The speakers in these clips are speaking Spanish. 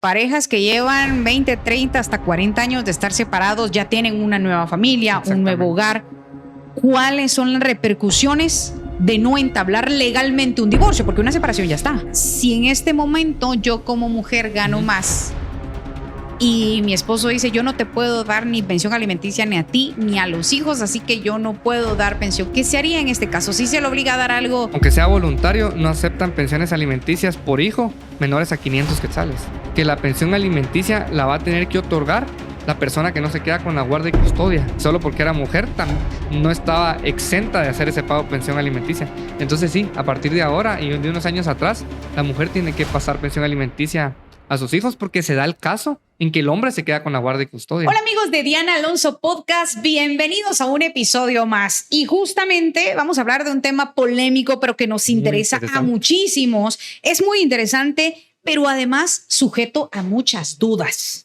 parejas que llevan 20, 30, hasta 40 años de estar separados, ya tienen una nueva familia, un nuevo hogar. ¿Cuáles son las repercusiones de no entablar legalmente un divorcio? Porque una separación ya está. Si en este momento yo como mujer gano más y mi esposo dice, yo no te puedo dar ni pensión alimenticia ni a ti ni a los hijos, así que yo no puedo dar pensión, ¿qué se haría en este caso? ¿Sí se le obliga a dar algo? Aunque sea voluntario, no aceptan pensiones alimenticias por hijo menores a 500 quetzales. Que la pensión alimenticia la va a tener que otorgar la persona que no se queda con la guardia y custodia. Solo porque era mujer, no estaba exenta de hacer ese pago de pensión alimenticia. Entonces sí, a partir de ahora y de unos años atrás, la mujer tiene que pasar pensión alimenticia a sus hijos porque se da el caso en que el hombre se queda con la guardia y custodia. Hola amigos de Diana Alonso Podcast, bienvenidos a un episodio más. Y justamente vamos a hablar de un tema polémico, pero que nos interesa a muchísimos. Es muy interesante, pero además sujeto a muchas dudas.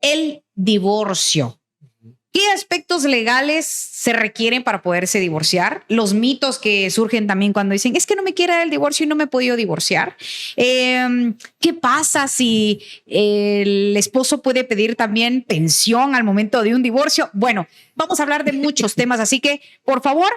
El divorcio. ¿Qué aspectos legales se requieren para poderse divorciar? Los mitos que surgen también cuando dicen, es que no me quiere dar el divorcio y no me he podido divorciar. ¿Qué pasa si el esposo puede pedir también pensión al momento de un divorcio? Bueno, vamos a hablar de muchos temas, así que por favor,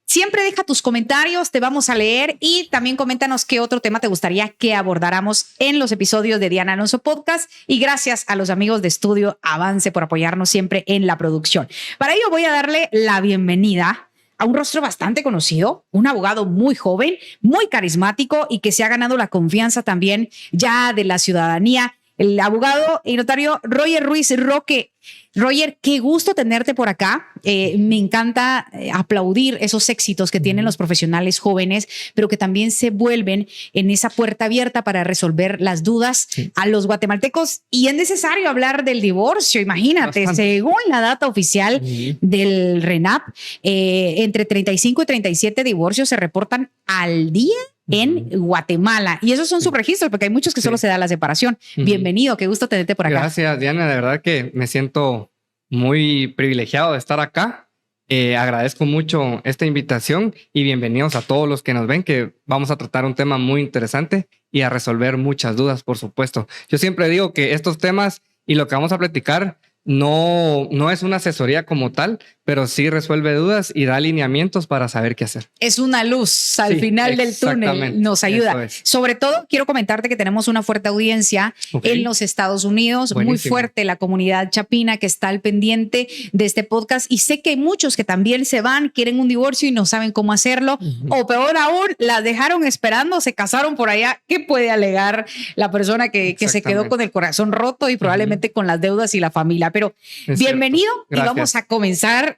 siempre deja tus comentarios, te vamos a leer y también coméntanos qué otro tema te gustaría que abordáramos en los episodios de Diana Alonso Podcast. Y gracias a los amigos de Estudio Avance por apoyarnos siempre en la producción. Para ello voy a darle la bienvenida a un rostro bastante conocido, un abogado muy joven, muy carismático y que se ha ganado la confianza también ya de la ciudadanía. El abogado y notario Roger Ruiz Roque. Roger, qué gusto tenerte por acá. Me encanta aplaudir esos éxitos que tienen los profesionales jóvenes, pero que también se vuelven en esa puerta abierta para resolver las dudas a los guatemaltecos. Y es necesario hablar del divorcio. Imagínate, según la data oficial del RENAP, entre 35 y 37 divorcios se reportan al día en Guatemala. Y esos son subregistros, porque hay muchos que solo se da la separación. Bienvenido, qué gusto tenerte por acá. Gracias, Diana. De verdad que me siento muy privilegiado de estar acá. Agradezco mucho esta invitación y bienvenidos a todos los que nos ven, que vamos a tratar un tema muy interesante y a resolver muchas dudas, por supuesto. Yo siempre digo que estos temas y lo que vamos a platicar no es una asesoría como tal, pero sí resuelve dudas y da alineamientos para saber qué hacer. Es una luz al final del túnel, nos ayuda. Sobre todo, quiero comentarte que tenemos una fuerte audiencia en los Estados Unidos, muy fuerte la comunidad chapina que está al pendiente de este podcast y sé que hay muchos que también se van, quieren un divorcio y no saben cómo hacerlo, o peor aún, las dejaron esperando, se casaron por allá. ¿Qué puede alegar la persona que se quedó con el corazón roto y probablemente con las deudas y la familia? Pero bienvenido y vamos a comenzar,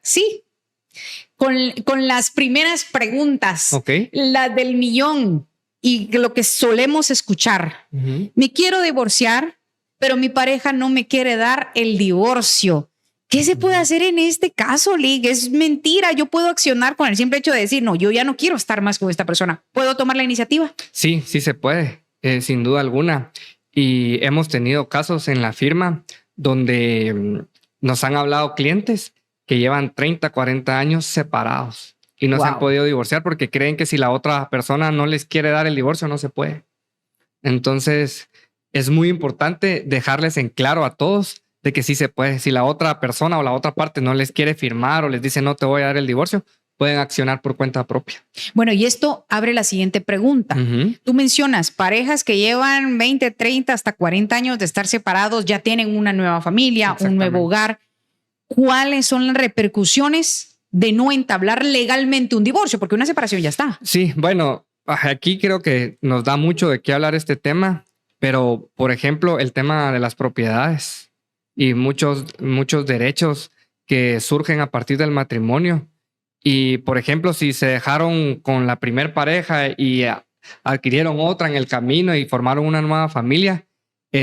con las primeras preguntas, la del millón y lo que solemos escuchar. Me quiero divorciar, pero mi pareja no me quiere dar el divorcio. ¿Qué se puede hacer en este caso, Lig? Es mentira. Yo puedo accionar con el simple hecho de decir, no, yo ya no quiero estar más con esta persona. ¿Puedo tomar la iniciativa? Sí, sí se puede, sin duda alguna. Y hemos tenido casos en la firma donde nos han hablado clientes que llevan 30, 40 años separados y no se han podido divorciar porque creen que si la otra persona no les quiere dar el divorcio, no se puede. Entonces, es muy importante dejarles en claro a todos de que sí se puede. Si la otra persona o la otra parte no les quiere firmar o les dice no te voy a dar el divorcio, pueden accionar por cuenta propia. Bueno, y esto abre la siguiente pregunta. Tú mencionas parejas que llevan 20, 30, hasta 40 años de estar separados, ya tienen una nueva familia, un nuevo hogar. ¿Cuáles son las repercusiones de no entablar legalmente un divorcio? Porque una separación ya está. Sí, bueno, aquí creo que nos da mucho de qué hablar este tema, pero por ejemplo, el tema de las propiedades y muchos derechos que surgen a partir del matrimonio. Y, por ejemplo, si se dejaron con la primer pareja y adquirieron otra en el camino y formaron una nueva familia,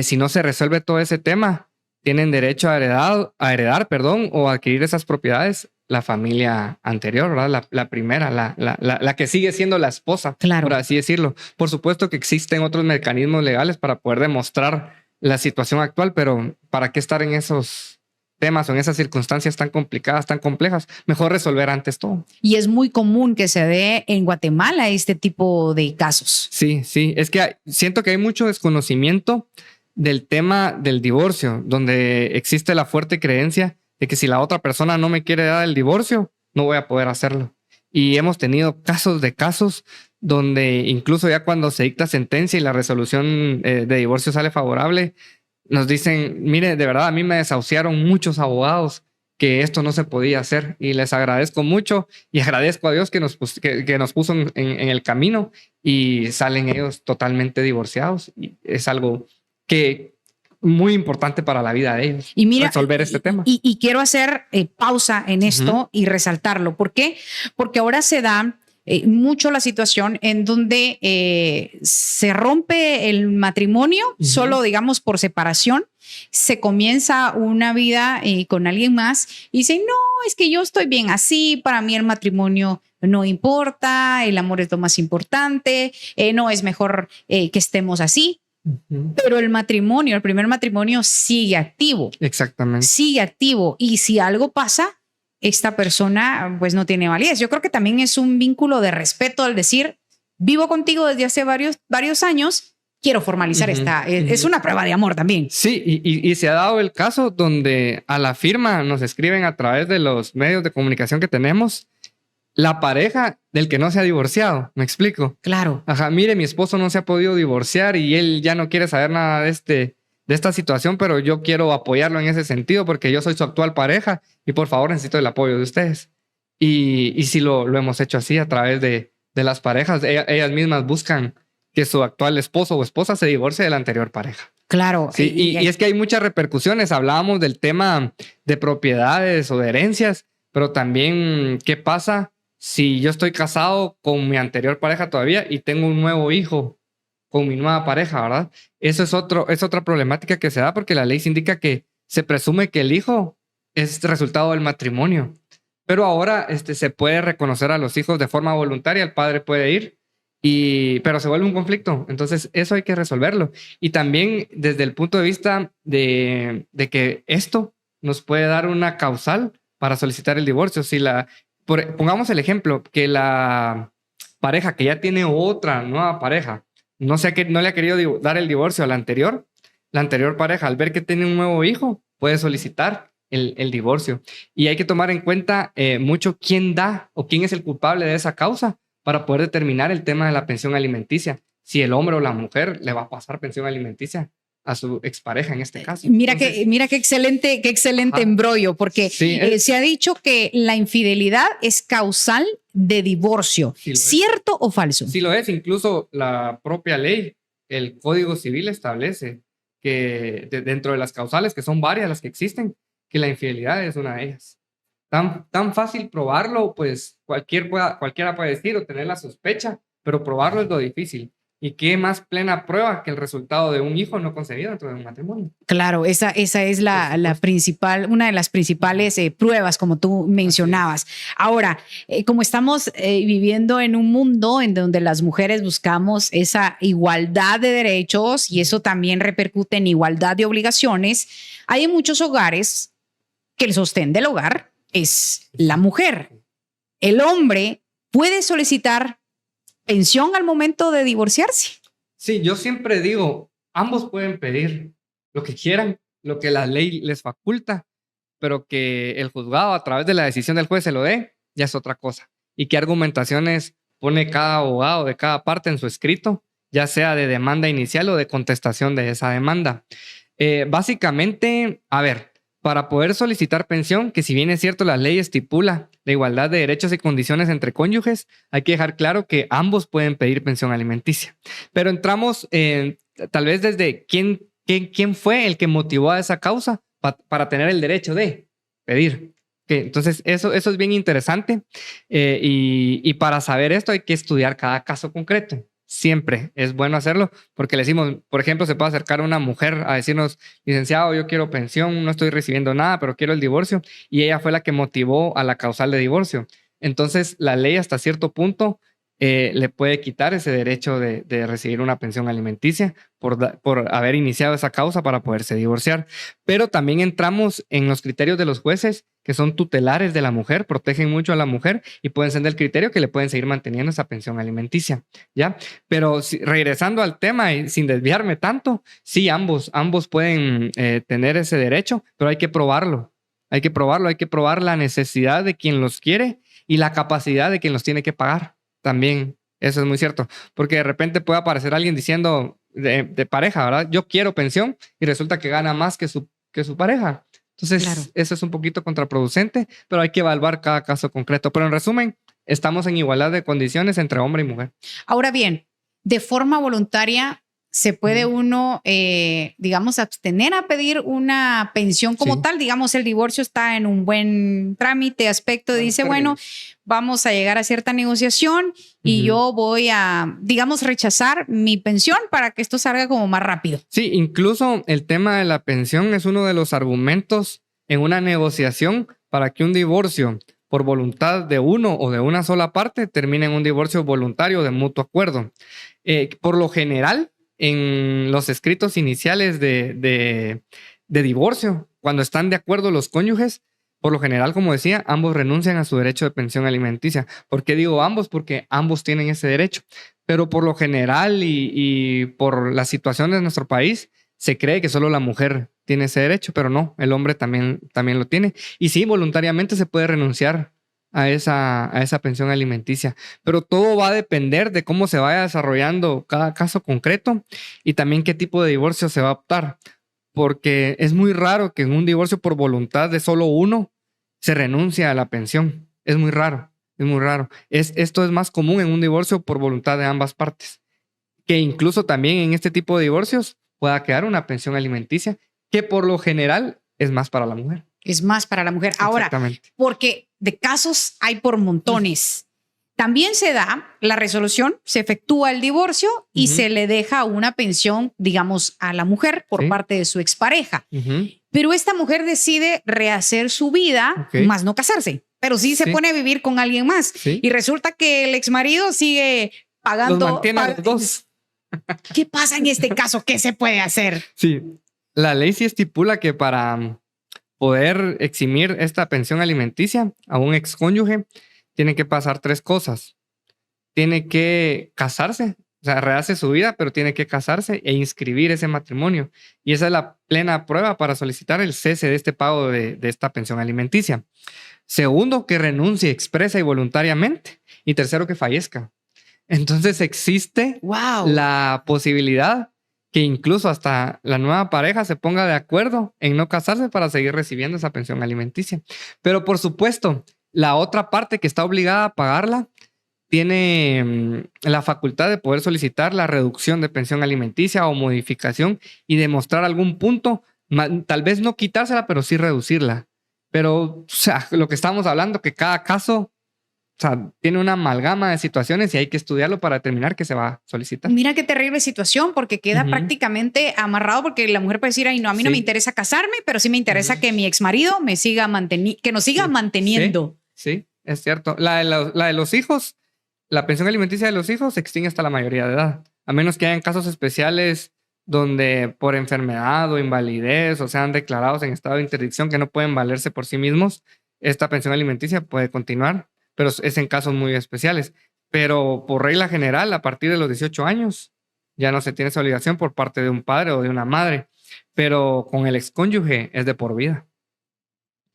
si no se resuelve todo ese tema, tienen derecho a heredar, o adquirir esas propiedades la familia anterior, ¿verdad? La primera, la que sigue siendo la esposa, por así decirlo. Por supuesto que existen otros mecanismos legales para poder demostrar la situación actual, pero ¿para qué estar en esos temas o en esas circunstancias tan complicadas, tan complejas? Mejor resolver antes todo. Y es muy común que se dé en Guatemala este tipo de casos. Sí, sí. Es que siento que hay mucho desconocimiento del tema del divorcio, donde existe la fuerte creencia de que si la otra persona no me quiere dar el divorcio, no voy a poder hacerlo. Y hemos tenido casos donde incluso ya cuando se dicta sentencia y la resolución de divorcio sale favorable, nos dicen, mire, de verdad, a mí me desahuciaron muchos abogados que esto no se podía hacer, y les agradezco mucho y agradezco a Dios que nos puso en el camino, y salen ellos totalmente divorciados. Y es algo que muy importante para la vida de ellos, y mira, resolver este tema. Y quiero hacer pausa en esto y resaltarlo. ¿Por qué? Porque ahora se da mucho la situación en donde se rompe el matrimonio, solo digamos por separación, se comienza una vida con alguien más y dicen, no, es que yo estoy bien así, para mí el matrimonio no importa, el amor es lo más importante, no, es mejor que estemos así. Pero el primer matrimonio sigue activo. Exactamente. Sigue activo, y si algo pasa, esta persona pues no tiene validez. Yo creo que también es un vínculo de respeto al decir, vivo contigo desde hace varios años, quiero formalizar es una prueba de amor también. Sí, y se ha dado el caso donde a la firma nos escriben a través de los medios de comunicación que tenemos, la pareja del que no se ha divorciado. ¿Me explico? Claro. Ajá, mire, mi esposo no se ha podido divorciar y él ya no quiere saber nada de esta situación, pero yo quiero apoyarlo en ese sentido porque yo soy su actual pareja y por favor necesito el apoyo de ustedes. Y sí lo hemos hecho así a través de las parejas. Ellas mismas buscan que su actual esposo o esposa se divorcie de la anterior pareja. Claro. Sí, y es que hay muchas repercusiones. Hablábamos del tema de propiedades o de herencias, pero también qué pasa si yo estoy casado con mi anterior pareja todavía y tengo un nuevo hijo con mi nueva pareja, ¿verdad? Eso es otra problemática que se da porque la ley se indica que se presume que el hijo es resultado del matrimonio. Pero ahora se puede reconocer a los hijos de forma voluntaria, el padre puede ir, pero se vuelve un conflicto. Entonces eso hay que resolverlo. Y también desde el punto de vista de que esto nos puede dar una causal para solicitar el divorcio. Si pongamos el ejemplo, que la pareja que ya tiene otra nueva pareja no le ha querido dar el divorcio a la anterior pareja, al ver que tiene un nuevo hijo, puede solicitar el divorcio. Y hay que tomar en cuenta mucho quién da o quién es el culpable de esa causa para poder determinar el tema de la pensión alimenticia. Si el hombre o la mujer le va a pasar pensión alimenticia a su expareja en este caso. Mira qué excelente embrollo, porque sí, se ha dicho que la infidelidad es causal de divorcio. Sí, ¿cierto o falso? Sí lo es. Incluso la propia ley, el Código Civil establece que dentro de las causales, que son varias las que existen, que la infidelidad es una de ellas. Tan fácil probarlo, pues cualquiera puede decir o tener la sospecha, pero probarlo es lo difícil. ¿Y qué más plena prueba que el resultado de un hijo no concebido dentro de un matrimonio? Claro, esa es la principal, una de las principales pruebas, como tú mencionabas. Ahora, como estamos viviendo en un mundo en donde las mujeres buscamos esa igualdad de derechos y eso también repercute en igualdad de obligaciones, hay muchos hogares que el sostén del hogar es la mujer. El hombre puede solicitar pensión al momento de divorciarse. Sí, yo siempre digo, ambos pueden pedir lo que quieran, lo que la ley les faculta, pero que el juzgado a través de la decisión del juez se lo dé, ya es otra cosa. Y qué argumentaciones pone cada abogado de cada parte en su escrito, ya sea de demanda inicial o de contestación de esa demanda. Básicamente, a ver, para poder solicitar pensión, que si bien es cierto la ley estipula la igualdad de derechos y condiciones entre cónyuges, hay que dejar claro que ambos pueden pedir pensión alimenticia. Pero entramos tal vez desde quién fue el que motivó a esa causa para tener el derecho de pedir. Entonces eso es bien interesante y para saber esto hay que estudiar cada caso concreto. Siempre es bueno hacerlo porque le decimos, por ejemplo, se puede acercar una mujer a decirnos, licenciado, yo quiero pensión, no estoy recibiendo nada, pero quiero el divorcio, y ella fue la que motivó a la causal de divorcio. Entonces la ley hasta cierto punto le puede quitar ese derecho de recibir una pensión alimenticia por haber iniciado esa causa para poderse divorciar. Pero también entramos en los criterios de los jueces, que son tutelares de la mujer, protegen mucho a la mujer y pueden ser del criterio que le pueden seguir manteniendo esa pensión alimenticia, ¿ya? Pero regresando al tema y sin desviarme tanto, sí, ambos pueden tener ese derecho, pero hay que probarlo. Hay que probar la necesidad de quien los quiere y la capacidad de quien los tiene que pagar. También, eso es muy cierto, porque de repente puede aparecer alguien diciendo de pareja, ¿verdad? Yo quiero pensión y resulta que gana más que su pareja. Entonces, claro, eso es un poquito contraproducente, pero hay que evaluar cada caso concreto. Pero en resumen, estamos en igualdad de condiciones entre hombre y mujer. Ahora bien, de forma voluntaria, ¿se puede uno, digamos, abstener a pedir una pensión como tal? Digamos, el divorcio está en un buen trámite, aspecto, dice, bueno, vamos a llegar a cierta negociación y yo voy a, digamos, rechazar mi pensión para que esto salga como más rápido. Sí, incluso el tema de la pensión es uno de los argumentos en una negociación para que un divorcio por voluntad de uno o de una sola parte termine en un divorcio voluntario de mutuo acuerdo. Por lo general, en los escritos iniciales de divorcio, cuando están de acuerdo los cónyuges, por lo general, como decía, ambos renuncian a su derecho de pensión alimenticia. ¿Por qué digo ambos? Porque ambos tienen ese derecho. Pero por lo general y por la situación de nuestro país, se cree que solo la mujer tiene ese derecho, pero no, el hombre también lo tiene. Y sí, voluntariamente se puede renunciar a esa pensión alimenticia. Pero todo va a depender de cómo se vaya desarrollando cada caso concreto y también qué tipo de divorcio se va a optar. Porque es muy raro que en un divorcio por voluntad de solo uno se renuncie a la pensión. Es muy raro, es muy raro. Esto es más común en un divorcio por voluntad de ambas partes. Que incluso también en este tipo de divorcios pueda quedar una pensión alimenticia que por lo general es más para la mujer. Es más para la mujer. Ahora, porque de casos hay por montones. También se da la resolución, se efectúa el divorcio y se le deja una pensión, digamos, a la mujer por parte de su expareja. Pero esta mujer decide rehacer su vida, más no casarse, pero sí se pone a vivir con alguien más. Y resulta que el exmarido sigue pagando. Los mantiene a los dos. ¿Qué pasa en este caso? ¿Qué se puede hacer? Sí, la ley sí estipula que para poder eximir esta pensión alimenticia a un excónyuge, tiene que pasar 3 cosas. Tiene que casarse, o sea, rehace su vida, pero tiene que casarse e inscribir ese matrimonio. Y esa es la plena prueba para solicitar el cese de este pago de esta pensión alimenticia. Segundo, que renuncie expresa y voluntariamente. Y tercero, que fallezca. Entonces existe la posibilidad que incluso hasta la nueva pareja se ponga de acuerdo en no casarse para seguir recibiendo esa pensión alimenticia. Pero por supuesto, la otra parte que está obligada a pagarla tiene la facultad de poder solicitar la reducción de pensión alimenticia o modificación y demostrar algún punto, tal vez no quitársela, pero sí reducirla. Pero, o sea, lo que estamos hablando, que cada caso, o sea, tiene una amalgama de situaciones y hay que estudiarlo para determinar qué se va a solicitar. Mira qué terrible situación, porque queda prácticamente amarrado, porque la mujer puede decir, ay, no, a mí no me interesa casarme, pero sí me interesa que mi exmarido me siga que nos siga manteniendo. Sí, es cierto. La de los hijos, la pensión alimenticia de los hijos se extingue hasta la mayoría de edad, a menos que hayan casos especiales donde por enfermedad o invalidez o sean declarados en estado de interdicción que no pueden valerse por sí mismos, esta pensión alimenticia puede continuar, pero es en casos muy especiales. Pero por regla general, a partir de los 18 años, ya no se tiene esa obligación por parte de un padre o de una madre, pero con el excónyuge es de por vida.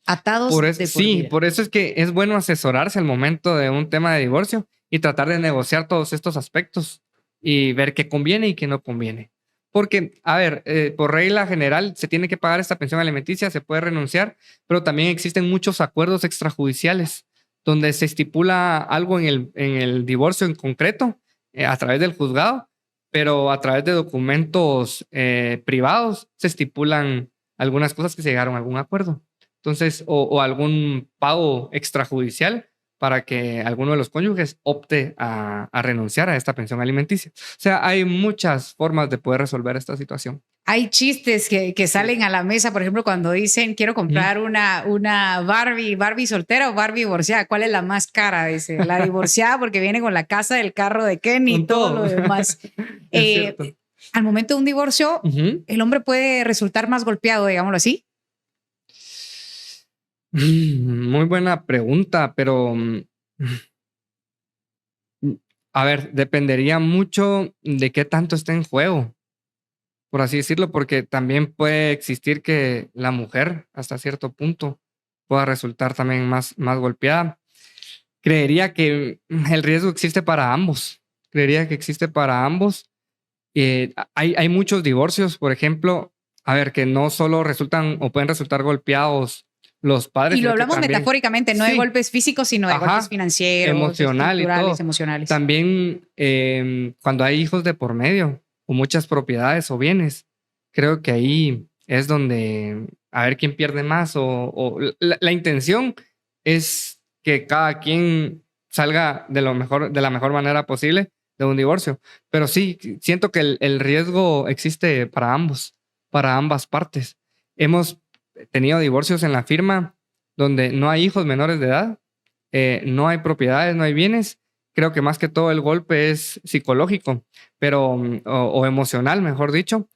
Atados de por vida. Sí, por eso es que es bueno asesorarse al momento de un tema de divorcio y tratar de negociar todos estos aspectos y ver qué conviene y qué no conviene. Porque, a ver, por regla general se tiene que pagar esta pensión alimenticia, se puede renunciar, pero también existen muchos acuerdos extrajudiciales donde se estipula algo en el divorcio en concreto a través del juzgado, pero a través de documentos privados se estipulan algunas cosas que se llegaron a algún acuerdo. Entonces, o algún pago extrajudicial para que alguno de los cónyuges opte a renunciar a esta pensión alimenticia. O sea, hay muchas formas de poder resolver esta situación. Hay chistes que salen a la mesa, por ejemplo, cuando dicen quiero comprar una Barbie soltera o Barbie divorciada. ¿Cuál es la más cara? Dice la divorciada porque viene con la casa, el carro de Ken y todo lo demás. Al momento de un divorcio, el hombre puede resultar más golpeado, digámoslo así. Muy buena pregunta, pero a ver, dependería mucho de qué tanto esté en juego, por así decirlo, porque también puede existir que la mujer hasta cierto punto pueda resultar también más golpeada. Creería que el riesgo existe para ambos. Creería que existe para ambos. Hay muchos divorcios, por ejemplo, a ver, que no solo resultan o pueden resultar golpeados los padres. Y lo hablamos también, metafóricamente, no de golpes físicos, sino de golpes financieros, emocionales, emocionales. También cuando hay hijos de por medio o muchas propiedades o bienes, creo que ahí es donde a ver quién pierde más o la intención es que cada quien salga de la mejor manera posible de un divorcio. Pero sí, siento que el riesgo existe para ambas partes. Hemos tenido divorcios en la firma donde no hay hijos menores de edad, no hay propiedades, no hay bienes. Creo que más que todo el golpe es psicológico, pero o emocional, mejor dicho.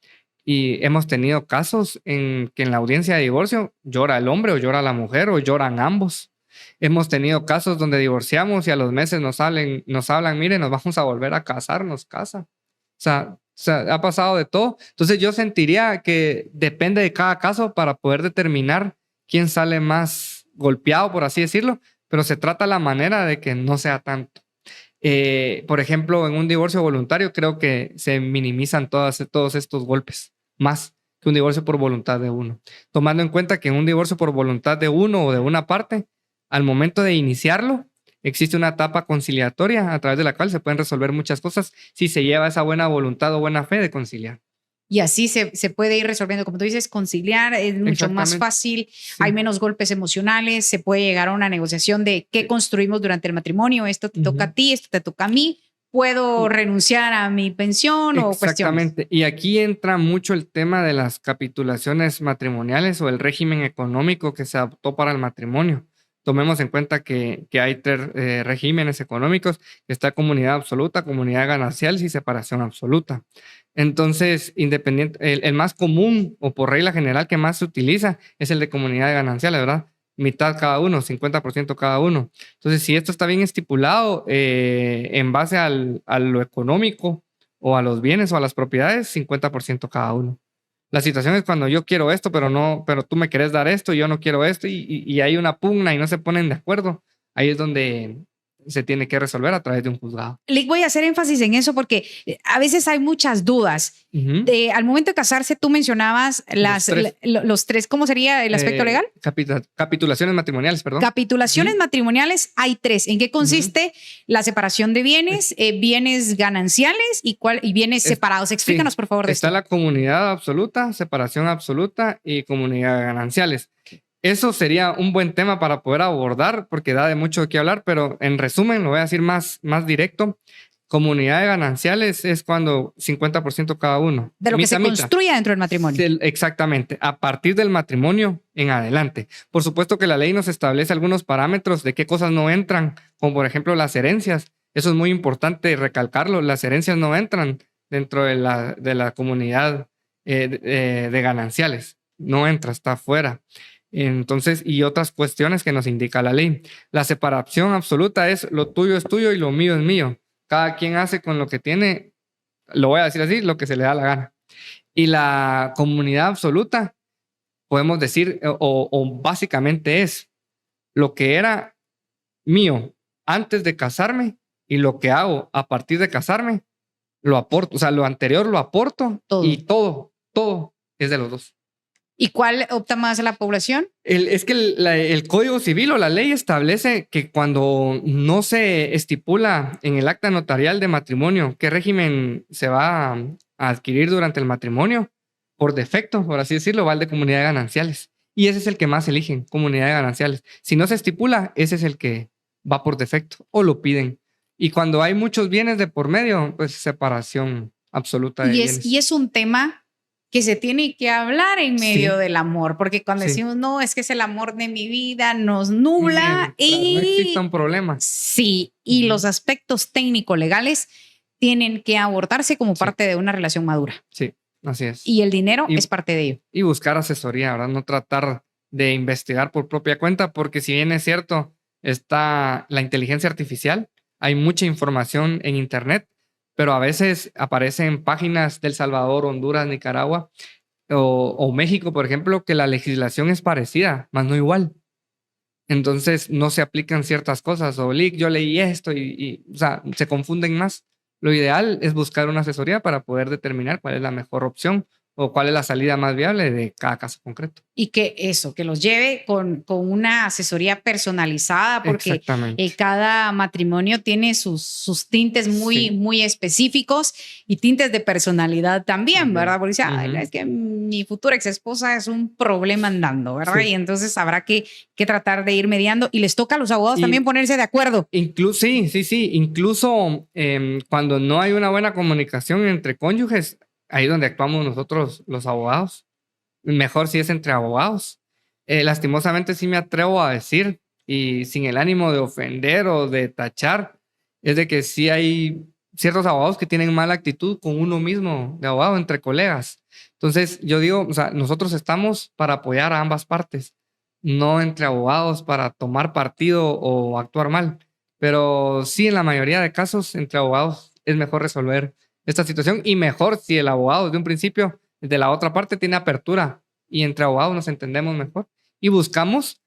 Y hemos tenido casos en que en la audiencia de divorcio llora el hombre o llora la mujer o lloran ambos. Hemos tenido casos donde divorciamos y a los meses nos hablan, mire, nos vamos a volver a casar, nos casa. O sea, ha pasado de todo. Entonces yo sentiría que depende de cada caso para poder determinar quién sale más golpeado, por así decirlo, pero se trata la manera de que no sea tanto. Por ejemplo, en un divorcio voluntario creo que se minimizan todos estos golpes, más que un divorcio por voluntad de uno. Tomando en cuenta que en un divorcio por voluntad de uno o de una parte, al momento de iniciarlo, existe una etapa conciliatoria a través de la cual se pueden resolver muchas cosas si se lleva esa buena voluntad o buena fe de conciliar. Y así se puede ir resolviendo. Como tú dices, conciliar es mucho más fácil, sí. Hay menos golpes emocionales, se puede llegar a una negociación de qué construimos durante el matrimonio. Esto te toca a ti, esto te toca a mí. ¿Puedo renunciar a mi pensión o cuestiones? Exactamente. Y aquí entra mucho el tema de las capitulaciones matrimoniales o el régimen económico que se adoptó para el matrimonio. Tomemos en cuenta que hay tres regímenes económicos. Está comunidad absoluta, comunidad ganancial y separación absoluta. Entonces, el más común o por regla general que más se utiliza es el de comunidad ganancial, ¿verdad? Mitad cada uno, 50% cada uno. Entonces, si esto está bien estipulado en base a lo económico o a los bienes o a las propiedades, 50% cada uno. La situación es cuando yo quiero esto, pero tú me querés dar esto y yo no quiero esto y hay una pugna y no se ponen de acuerdo. Ahí es donde se tiene que resolver a través de un juzgado. Lick, voy a hacer énfasis en eso porque a veces hay muchas dudas. Al momento de casarse, tú mencionabas los tres, ¿cómo sería el aspecto legal? Capitulaciones matrimoniales, perdón. Capitulaciones matrimoniales hay tres. ¿En qué consiste la separación de bienes, bienes gananciales y bienes separados? Explícanos, por favor, de esto. Está la comunidad absoluta, separación absoluta y comunidad gananciales. Eso sería un buen tema para poder abordar porque da de mucho de qué hablar, pero en resumen lo voy a decir más directo. Comunidad de gananciales es cuando 50% cada uno. De lo que se construya dentro del matrimonio. Exactamente, a partir del matrimonio en adelante. Por supuesto que la ley nos establece algunos parámetros de qué cosas no entran, como por ejemplo las herencias. Eso es muy importante recalcarlo. Las herencias no entran dentro de la comunidad de gananciales. No entra, está fuera. Entonces, y otras cuestiones que nos indica la ley. La separación absoluta es lo tuyo es tuyo y lo mío es mío. Cada quien hace con lo que tiene, lo voy a decir así, lo que se le da la gana. Y la comunidad absoluta, podemos decir, o básicamente es lo que era mío antes de casarme y lo que hago a partir de casarme, lo aporto. O sea, lo anterior lo aporto y todo es de los dos. ¿Y cuál opta más a la población? Es que el Código Civil o la ley establece que cuando no se estipula en el acta notarial de matrimonio qué régimen se va a adquirir durante el matrimonio, por defecto, por así decirlo, va el de comunidad de gananciales. Y ese es el que más eligen, comunidad de gananciales. Si no se estipula, ese es el que va por defecto o lo piden. Y cuando hay muchos bienes de por medio, pues separación absoluta de bienes. Y es un tema que se tiene que hablar en medio del amor, porque cuando decimos, no, es que es el amor de mi vida, nos nubla y no existe un problema. Sí, y los aspectos técnico-legales tienen que abordarse como parte de una relación madura. Sí, así es. Y el dinero es parte de ello. Y buscar asesoría, ¿verdad? No tratar de investigar por propia cuenta, porque si bien es cierto, está la inteligencia artificial, hay mucha información en internet, pero a veces aparecen páginas del Salvador, Honduras, Nicaragua o México, por ejemplo, que la legislación es parecida, más no igual. Entonces no se aplican ciertas cosas. O yo leí esto o sea, se confunden más. Lo ideal es buscar una asesoría para poder determinar cuál es la mejor opción o cuál es la salida más viable de cada caso concreto. Y que los lleve con una asesoría personalizada, porque cada matrimonio tiene sus tintes muy específicos y tintes de personalidad también, ¿verdad? Porque es que mi futura ex esposa es un problema andando, ¿verdad? Y entonces habrá que tratar de ir mediando, y les toca a los abogados también ponerse de acuerdo. Sí. Incluso cuando no hay una buena comunicación entre cónyuges, ahí donde actuamos nosotros los abogados. Mejor si es entre abogados. Lastimosamente sí me atrevo a decir, y sin el ánimo de ofender o de tachar, es de que sí hay ciertos abogados que tienen mala actitud con uno mismo de abogado, entre colegas. Entonces yo digo, o sea, nosotros estamos para apoyar a ambas partes, no entre abogados para tomar partido o actuar mal. Pero sí, en la mayoría de casos, entre abogados es mejor resolver esta situación, y mejor si el abogado desde un principio de la otra parte tiene apertura y entre abogados nos entendemos mejor y buscamos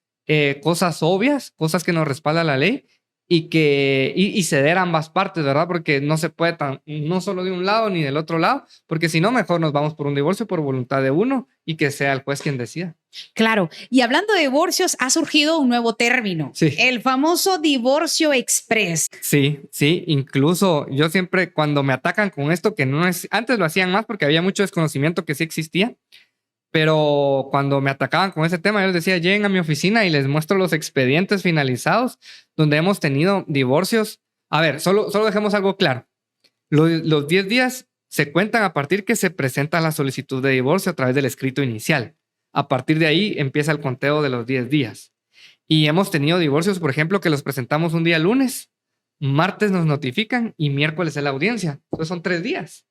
cosas obvias, cosas que nos respalda la ley y ceder a ambas partes, ¿verdad? Porque no se puede no solo de un lado ni del otro lado, porque si no, mejor nos vamos por un divorcio por voluntad de uno y que sea el juez quien decida. Claro. Y hablando de divorcios, ha surgido un nuevo término, el famoso divorcio express. Sí. Incluso yo siempre, cuando me atacan con esto, que no es, antes lo hacían más porque había mucho desconocimiento que sí existía, pero cuando me atacaban con ese tema, yo les decía, lleguen a mi oficina y les muestro los expedientes finalizados donde hemos tenido divorcios. A ver, solo dejemos algo claro. Los 10 días se cuentan a partir que se presenta la solicitud de divorcio a través del escrito inicial. A partir de ahí empieza el conteo de los 10 días. Y hemos tenido divorcios, por ejemplo, que los presentamos un día lunes, martes nos notifican y miércoles es la audiencia. Entonces son 3 días.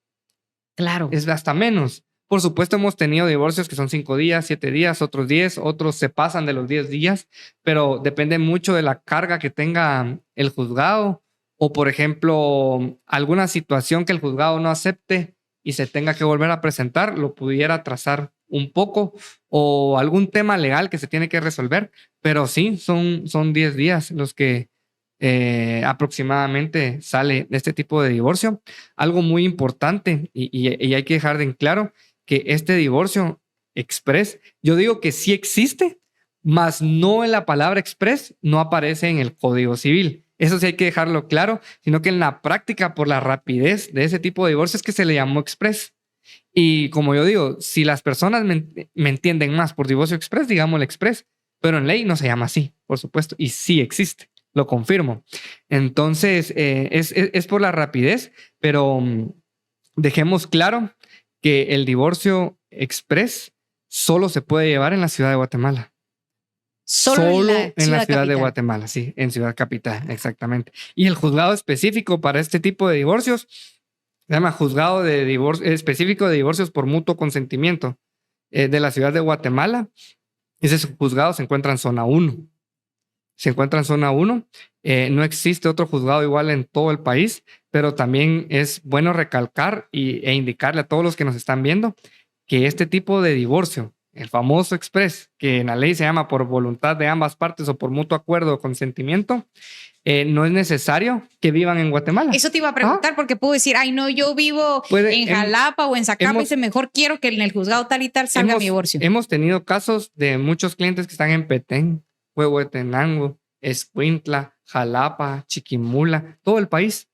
Claro. Es hasta menos. Por supuesto, hemos tenido divorcios que son 5 días, 7 días, otros 10, otros se pasan de los 10 días, pero depende mucho de la carga que tenga el juzgado o, por ejemplo, alguna situación que el juzgado no acepte y se tenga que volver a presentar, lo pudiera atrasar un poco, o algún tema legal que se tiene que resolver, pero sí, son 10 días los que aproximadamente sale de este tipo de divorcio. Algo muy importante y hay que dejar en claro que este divorcio express, yo digo que sí existe, mas no en la palabra express, no aparece en el Código Civil. Eso sí hay que dejarlo claro, sino que en la práctica, por la rapidez de ese tipo de divorcios, que se le llamó express. Y como yo digo, si las personas me entienden más por divorcio express, digámosle express, pero en ley no se llama así, por supuesto, y sí existe, lo confirmo. Entonces, es por la rapidez, pero dejemos claro que el divorcio express solo se puede llevar en la ciudad de Guatemala. Solo en la ciudad de Guatemala, sí, en Ciudad Capital, exactamente. Y el juzgado específico para este tipo de divorcios se llama Juzgado de Divorcio Específico de Divorcios por Mutuo Consentimiento de la ciudad de Guatemala. Ese juzgado se encuentra en zona 1. Se encuentra en zona 1. No existe otro juzgado igual en todo el país, pero también es bueno recalcar e indicarle a todos los que nos están viendo que este tipo de divorcio, el famoso express, que en la ley se llama por voluntad de ambas partes o por mutuo acuerdo o consentimiento, no es necesario que vivan en Guatemala. Eso te iba a preguntar, porque puedo decir, ay, no, yo vivo en Jalapa o en Zacapa, y mejor quiero que en el juzgado tal y tal salga mi divorcio. Hemos tenido casos de muchos clientes que están en Petén, Huehuetenango, Escuintla, Jalapa, Chiquimula, todo el país,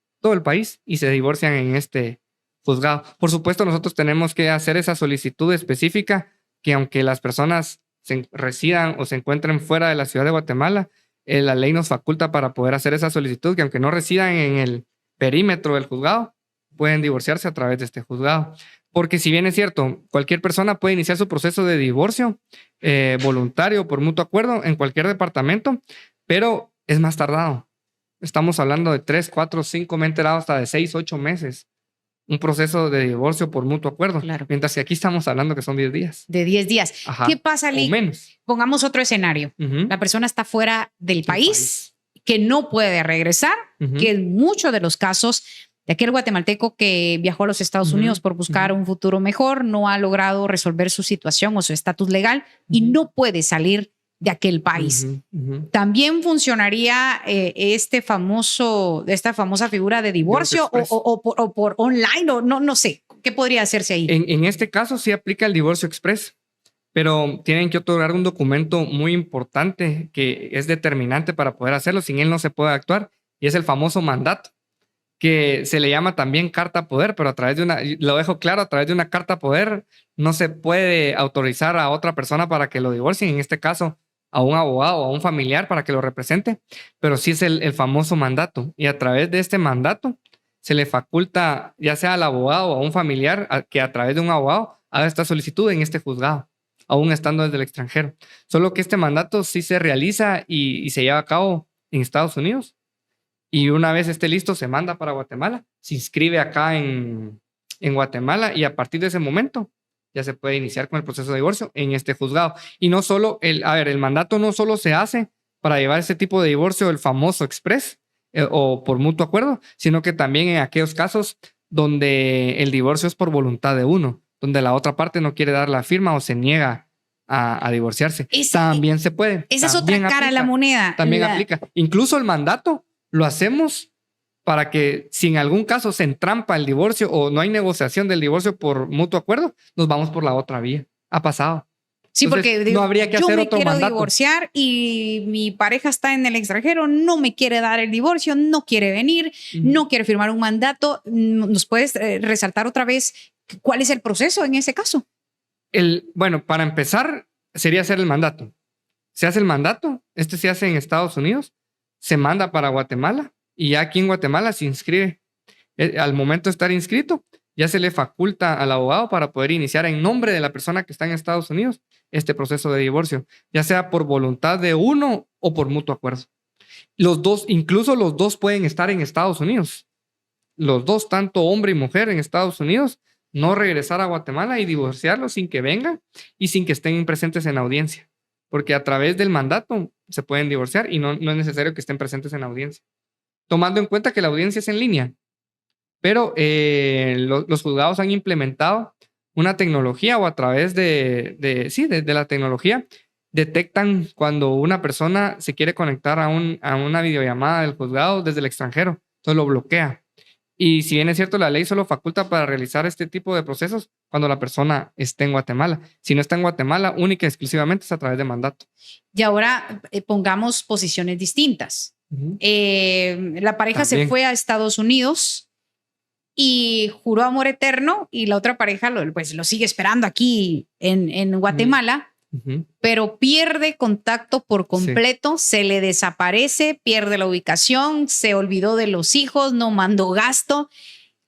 y se divorcian en este juzgado. Por supuesto, nosotros tenemos que hacer esa solicitud específica que aunque las personas residan o se encuentren fuera de la ciudad de Guatemala, la ley nos faculta para poder hacer esa solicitud, que aunque no residan en el perímetro del juzgado, pueden divorciarse a través de este juzgado. Porque si bien es cierto, cualquier persona puede iniciar su proceso de divorcio voluntario por mutuo acuerdo en cualquier departamento, pero es más tardado. Estamos hablando de 3, 4, 5, me he enterado hasta de 6, 8 meses. Un proceso de divorcio por mutuo acuerdo. Claro. Mientras que aquí estamos hablando que son 10 días. De 10 días. Ajá. ¿Qué pasa, Lee? O menos. Pongamos otro escenario. La persona está fuera del país, que no puede regresar, que en muchos de los casos de aquel guatemalteco que viajó a los Estados Unidos por buscar un futuro mejor, no ha logrado resolver su situación o su estatus legal y no puede salir de aquel país. También funcionaría esta famosa figura de divorcio o por online o no sé. ¿Qué podría hacerse ahí? En este caso sí aplica el divorcio express, pero tienen que otorgar un documento muy importante que es determinante para poder hacerlo. Sin él no se puede actuar y es el famoso mandato, que se le llama también carta poder, pero a través de lo dejo claro, a través de una carta poder no se puede autorizar a otra persona para que lo divorcien, en este caso a un abogado o a un familiar para que lo represente, pero sí es el famoso mandato, y a través de este mandato se le faculta ya sea al abogado o a un familiar que a través de un abogado haga esta solicitud en este juzgado, aún estando desde el extranjero. Solo que este mandato sí se realiza y se lleva a cabo en Estados Unidos. Y una vez esté listo, se manda para Guatemala, se inscribe acá en Guatemala y a partir de ese momento ya se puede iniciar con el proceso de divorcio en este juzgado. Y no solo, el mandato no solo se hace para llevar ese tipo de divorcio, el famoso express o por mutuo acuerdo, sino que también en aquellos casos donde el divorcio es por voluntad de uno, donde la otra parte no quiere dar la firma o se niega a divorciarse. También se puede. Esa es otra cara de la moneda. También aplica. Incluso el mandato lo hacemos para que si en algún caso se entrampa el divorcio o no hay negociación del divorcio por mutuo acuerdo, nos vamos por la otra vía. Ha pasado. Sí, entonces, porque no habría que hacer otro mandato. Yo me quiero divorciar y mi pareja está en el extranjero, no me quiere dar el divorcio, no quiere venir, no quiere firmar un mandato. ¿Nos puedes resaltar otra vez cuál es el proceso en ese caso? Bueno, para empezar, sería hacer el mandato. Se hace el mandato, se hace en Estados Unidos, se manda para Guatemala y ya aquí en Guatemala se inscribe. Al momento de estar inscrito, ya se le faculta al abogado para poder iniciar en nombre de la persona que está en Estados Unidos este proceso de divorcio, ya sea por voluntad de uno o por mutuo acuerdo. Incluso los dos pueden estar en Estados Unidos. Los dos, tanto hombre y mujer en Estados Unidos, no regresar a Guatemala y divorciarlos sin que vengan y sin que estén presentes en audiencia. Porque a través del mandato se pueden divorciar y no es necesario que estén presentes en audiencia. Tomando en cuenta que la audiencia es en línea. Pero los juzgados han implementado una tecnología o a través de la tecnología detectan cuando una persona se quiere conectar a una videollamada del juzgado desde el extranjero. Entonces lo bloquea. Y si bien es cierto, la ley solo faculta para realizar este tipo de procesos cuando la persona esté en Guatemala. Si no está en Guatemala, única y exclusivamente es a través de mandato. Y ahora pongamos posiciones distintas. La pareja También se fue a Estados Unidos y juró amor eterno y la otra pareja lo sigue esperando aquí en Guatemala, pero pierde contacto por completo, se le desaparece, pierde la ubicación, se olvidó de los hijos, no mandó gasto.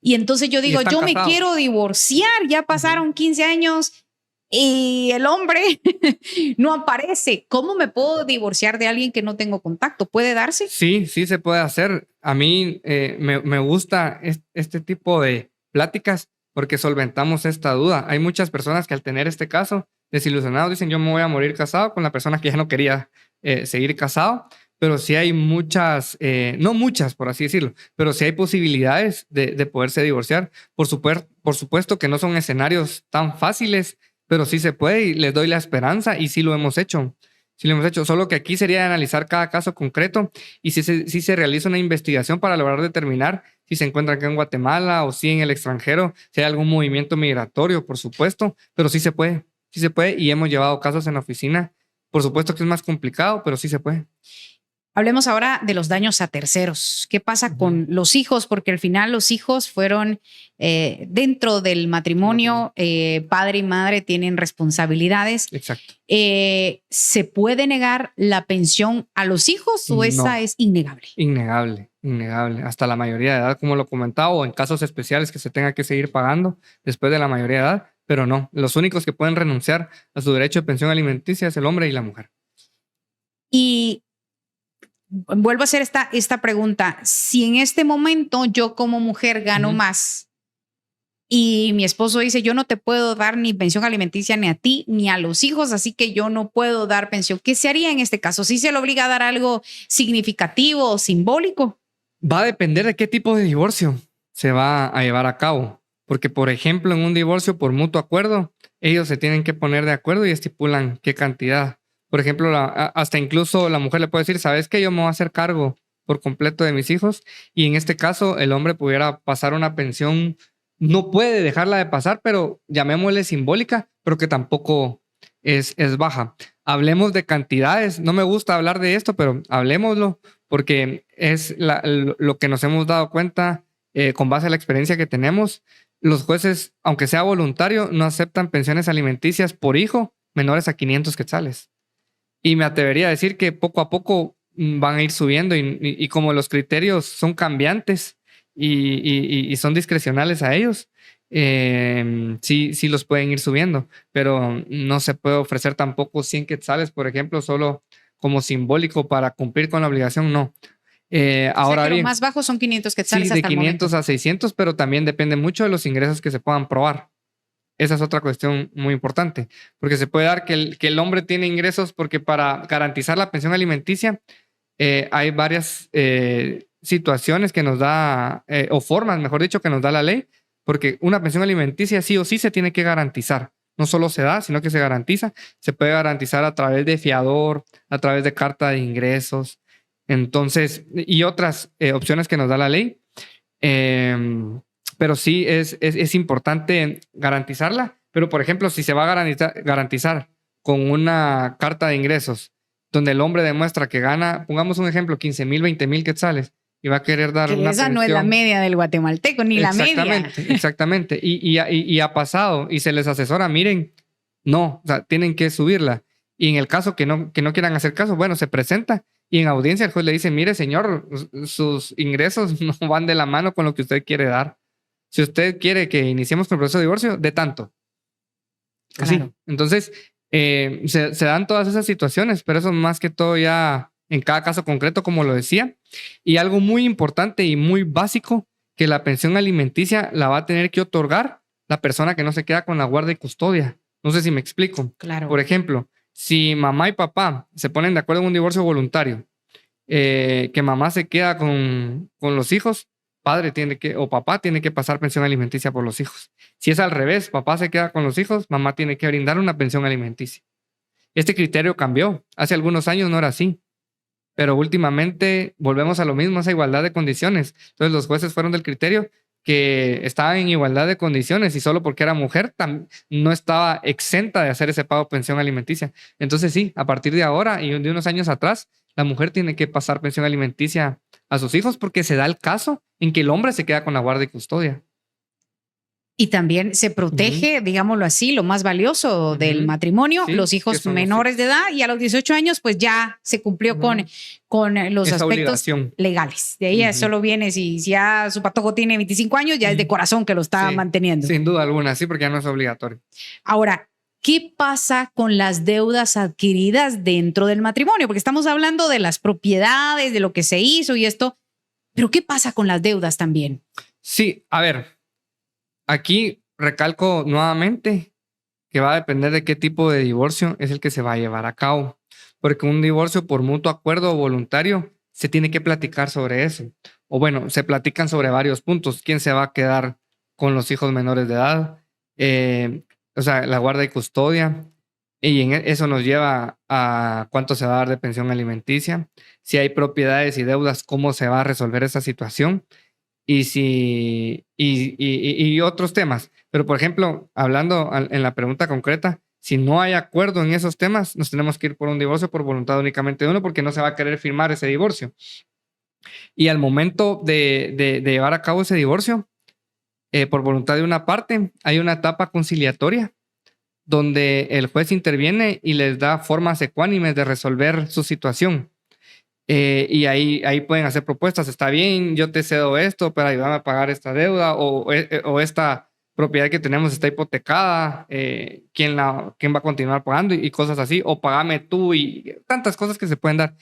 Y entonces yo digo, yo me quiero divorciar, ya pasaron 15 años y el hombre no aparece. ¿Cómo me puedo divorciar de alguien que no tengo contacto? ¿Puede darse? Sí se puede hacer. A mí me gusta este tipo de pláticas porque solventamos esta duda. Hay muchas personas que al tener este caso desilusionados dicen yo me voy a morir casado con la persona que ya no quería seguir casado, pero sí hay muchas, no muchas por así decirlo, pero sí hay posibilidades de poderse divorciar. Por supuesto que no son escenarios tan fáciles, pero sí se puede y les doy la esperanza y sí lo hemos hecho. Sí lo hemos hecho, solo que aquí sería analizar cada caso concreto y si se realiza una investigación para lograr determinar si se encuentra acá en Guatemala o si en el extranjero, si hay algún movimiento migratorio, por supuesto, pero sí se puede y hemos llevado casos en la oficina. Por supuesto que es más complicado, pero sí se puede. Hablemos ahora de los daños a terceros. ¿Qué pasa con los hijos? Porque al final los hijos fueron dentro del matrimonio, padre y madre tienen responsabilidades. Exacto. ¿Se puede negar la pensión a los hijos o esa es innegable? Innegable. Hasta la mayoría de edad, como lo comentaba, o en casos especiales que se tenga que seguir pagando después de la mayoría de edad, pero no. Los únicos que pueden renunciar a su derecho de pensión alimenticia es el hombre y la mujer. Y vuelvo a hacer esta pregunta. Si en este momento yo como mujer gano más y mi esposo dice, yo no te puedo dar ni pensión alimenticia ni a ti ni a los hijos, así que yo no puedo dar pensión, ¿qué se haría en este caso? ¿Sí se le obliga a dar algo significativo o simbólico? Va a depender de qué tipo de divorcio se va a llevar a cabo. Porque, por ejemplo, en un divorcio por mutuo acuerdo, ellos se tienen que poner de acuerdo y estipulan qué cantidad. Por ejemplo, hasta incluso la mujer le puede decir, ¿sabes qué? Yo me voy a hacer cargo por completo de mis hijos. Y en este caso, el hombre pudiera pasar una pensión, no puede dejarla de pasar, pero llamémosle simbólica, pero que tampoco es baja. Hablemos de cantidades. No me gusta hablar de esto, pero hablemoslo, porque es lo que nos hemos dado cuenta con base a la experiencia que tenemos. Los jueces, aunque sea voluntario, no aceptan pensiones alimenticias por hijo menores a 500 quetzales. Y me atrevería a decir que poco a poco van a ir subiendo y como los criterios son cambiantes y son discrecionales a ellos, sí los pueden ir subiendo, pero no se puede ofrecer tampoco 100 quetzales, por ejemplo, solo como simbólico para cumplir con la obligación, no. Ahora que bien, lo más bajo son 500 quetzales sí, hasta de 500 a 600, pero también depende mucho de los ingresos que se puedan probar. Esa es otra cuestión muy importante, porque se puede dar que el hombre tiene ingresos porque para garantizar la pensión alimenticia hay varias situaciones que nos da, o formas, mejor dicho, que nos da la ley, porque una pensión alimenticia sí o sí se tiene que garantizar. No solo se da, sino que se garantiza. Se puede garantizar a través de fiador, a través de carta de ingresos, entonces, y otras opciones que nos da la ley. Pero sí es importante garantizarla. Pero, por ejemplo, si se va a garantizar con una carta de ingresos donde el hombre demuestra que gana, pongamos un ejemplo, 15,000, 20,000 quetzales y va a querer dar una esa pensión. No es la media del guatemalteco, ni la media. Exactamente. Y ha pasado y se les asesora, miren, no, o sea, tienen que subirla. Y en el caso que no quieran hacer caso, bueno, se presenta y en audiencia el juez le dice, mire, señor, sus ingresos no van de la mano con lo que usted quiere dar. Si usted quiere que iniciemos con el proceso de divorcio, de tanto. Así. Claro. Entonces, se dan todas esas situaciones, pero eso más que todo ya en cada caso concreto, como lo decía. Y algo muy importante y muy básico, que la pensión alimenticia la va a tener que otorgar la persona que no se queda con la guardia y custodia. No sé si me explico. Claro. Por ejemplo, si mamá y papá se ponen de acuerdo en un divorcio voluntario, que mamá se queda con los hijos, padre o papá tiene que pasar pensión alimenticia por los hijos. Si es al revés, papá se queda con los hijos, mamá tiene que brindar una pensión alimenticia. Este criterio cambió. Hace algunos años no era así, pero últimamente volvemos a lo mismo, esa igualdad de condiciones. Entonces los jueces fueron del criterio que estaba en igualdad de condiciones y solo porque era mujer no estaba exenta de hacer ese pago de pensión alimenticia. Entonces sí, a partir de ahora y de unos años atrás, la mujer tiene que pasar pensión alimenticia a sus hijos porque se da el caso en que el hombre se queda con la guardia y custodia. Y también se protege, digámoslo así, lo más valioso del matrimonio, Sí, los hijos menores de edad, y a los 18 años pues ya se cumplió con los Esa aspectos obligación legales. De ahí solo viene, si ya su patojo tiene 25 años, ya es de corazón que lo está manteniendo. Sin duda alguna, sí, porque ya no es obligatorio. Ahora, ¿qué pasa con las deudas adquiridas dentro del matrimonio? Porque estamos hablando de las propiedades, de lo que se hizo y esto, pero ¿qué pasa con las deudas también? Sí, a ver, aquí recalco nuevamente que va a depender de qué tipo de divorcio es el que se va a llevar a cabo, porque un divorcio por mutuo acuerdo o voluntario se tiene que platicar sobre eso. O bueno, se platican sobre varios puntos. ¿Quién se va a quedar con los hijos menores de edad? O sea, la guardia y custodia. Y eso nos lleva a cuánto se va a dar de pensión alimenticia. Si hay propiedades y deudas, cómo se va a resolver esa situación. Y otros temas. Pero, por ejemplo, hablando en la pregunta concreta, Si no hay acuerdo en esos temas, nos tenemos que ir por un divorcio por voluntad únicamente de uno, porque no se va a querer firmar ese divorcio. Y al momento de llevar a cabo ese divorcio, por voluntad de una parte, hay una etapa conciliatoria donde el juez interviene y les da formas ecuánimes de resolver su situación. Y ahí pueden hacer propuestas. Está bien, yo te cedo esto, pero ayúdame a pagar esta deuda, o esta propiedad que tenemos está hipotecada, ¿quién va a continuar pagando? Y cosas así, o págame tú, y tantas cosas que se pueden dar.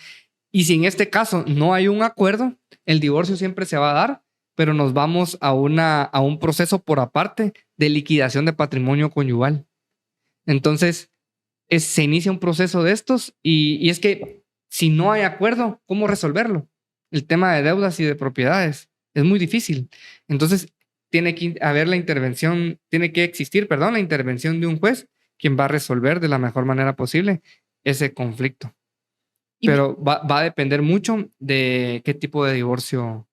Y si en este caso no hay un acuerdo, el divorcio siempre se va a dar, pero nos vamos a un proceso por aparte de liquidación de patrimonio conyugal. Entonces, se inicia un proceso de estos, y es que si no hay acuerdo, ¿cómo resolverlo? El tema de deudas y de propiedades es muy difícil. Entonces, tiene que existir la intervención de un juez, quien va a resolver de la mejor manera posible ese conflicto. Pero va a depender mucho de qué tipo de divorcio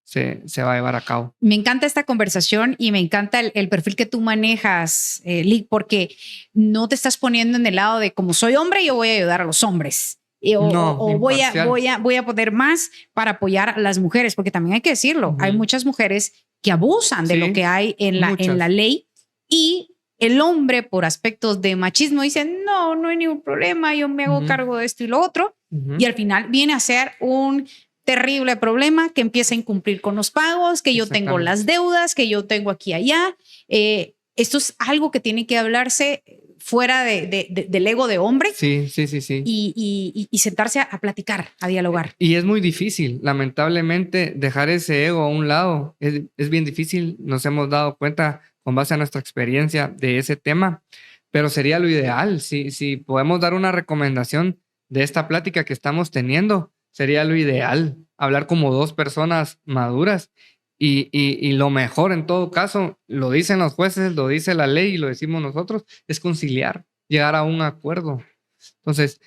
se va a llevar a cabo. Me encanta esta conversación y me encanta el perfil que tú manejas, Lic, porque no te estás poniendo en el lado de como soy hombre, yo voy a ayudar a los hombres. Voy a poner más para apoyar a las mujeres, porque también hay que decirlo, hay muchas mujeres que abusan de lo que hay en la ley, y el hombre, por aspectos de machismo, dice, no hay ningún problema, yo me hago cargo de esto y lo otro, y al final viene a ser un terrible problema que empieza a incumplir con los pagos, que yo tengo las deudas, que yo tengo aquí y allá. Esto es algo que tiene que hablarse fuera del ego de hombre. Sí. Y sentarse a platicar, a dialogar. Y es muy difícil, lamentablemente, dejar ese ego a un lado. Es bien difícil, nos hemos dado cuenta con base a nuestra experiencia de ese tema, pero sería lo ideal. Si podemos dar una recomendación de esta plática que estamos teniendo, sería lo ideal, hablar como dos personas maduras, y lo mejor en todo caso, lo dicen los jueces, lo dice la ley y lo decimos nosotros, es conciliar, llegar a un acuerdo. Entonces,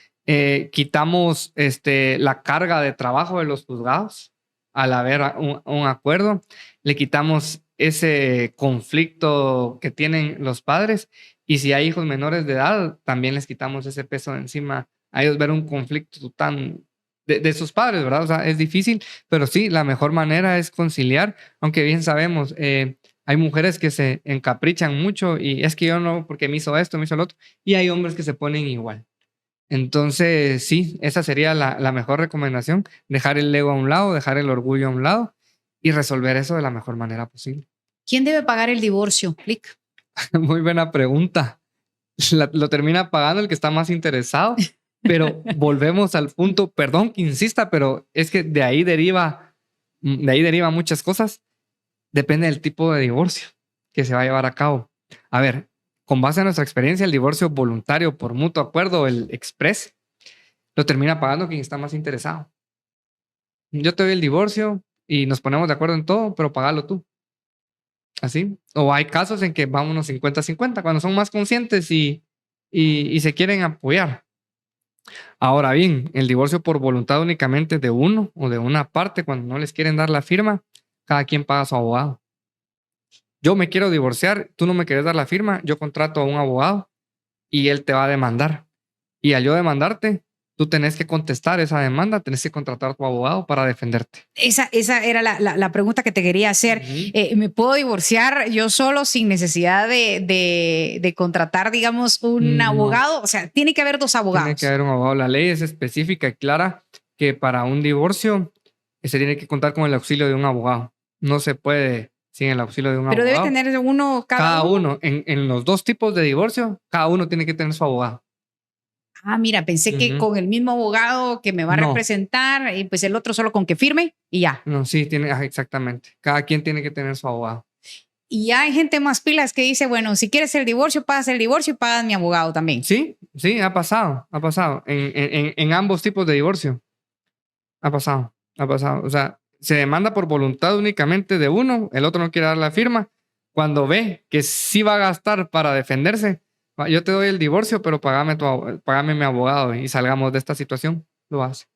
quitamos la carga de trabajo de los juzgados al haber un acuerdo, le quitamos ese conflicto que tienen los padres, y si hay hijos menores de edad, también les quitamos ese peso de encima a ellos ver un conflicto tan de sus padres, ¿verdad? O sea, es difícil, pero sí, la mejor manera es conciliar, aunque bien sabemos, hay mujeres que se encaprichan mucho y es que yo no, porque me hizo esto, me hizo lo otro, y hay hombres que se ponen igual. Entonces, sí, esa sería la mejor recomendación, dejar el ego a un lado, dejar el orgullo a un lado y resolver eso de la mejor manera posible. ¿Quién debe pagar el divorcio, Lic? Muy buena pregunta. Lo termina pagando el que está más interesado. Pero volvemos al punto, perdón que insista, pero es que de ahí deriva muchas cosas. Depende del tipo de divorcio que se va a llevar a cabo. A ver, con base en nuestra experiencia, el divorcio voluntario por mutuo acuerdo, el express, lo termina pagando quien está más interesado. Yo te doy el divorcio y nos ponemos de acuerdo en todo, pero pagalo tú. Así. O hay casos en que vámonos 50-50, cuando son más conscientes y se quieren apoyar. Ahora bien, el divorcio por voluntad únicamente de uno o de una parte, cuando no les quieren dar la firma, cada quien paga a su abogado. Yo me quiero divorciar, tú no me quieres dar la firma, yo contrato a un abogado y él te va a demandar. Y al yo demandarte, tú tenés que contestar esa demanda, tenés que contratar a tu abogado para defenderte. Esa era la pregunta que te quería hacer. ¿Me puedo divorciar yo solo sin necesidad de contratar, digamos, un abogado? O sea, tiene que haber dos abogados. Tiene que haber un abogado. La ley es específica y clara que para un divorcio se tiene que contar con el auxilio de un abogado. No se puede sin el auxilio de un abogado. Pero debe tener uno cada uno. En los dos tipos de divorcio, cada uno tiene que tener su abogado. Ah, mira, pensé que con el mismo abogado que me va a representar, y pues el otro solo con que firme y ya. No, sí, exactamente. Cada quien tiene que tener su abogado. Y ya hay gente más pilas que dice, bueno, si quieres el divorcio, pagas el divorcio y pagas mi abogado también. Sí, ha pasado. En ambos tipos de divorcio. Ha pasado. O sea, se demanda por voluntad únicamente de uno, el otro no quiere dar la firma. Cuando ve que sí va a gastar para defenderse, yo te doy el divorcio, pero págame mi abogado y salgamos de esta situación, lo hace.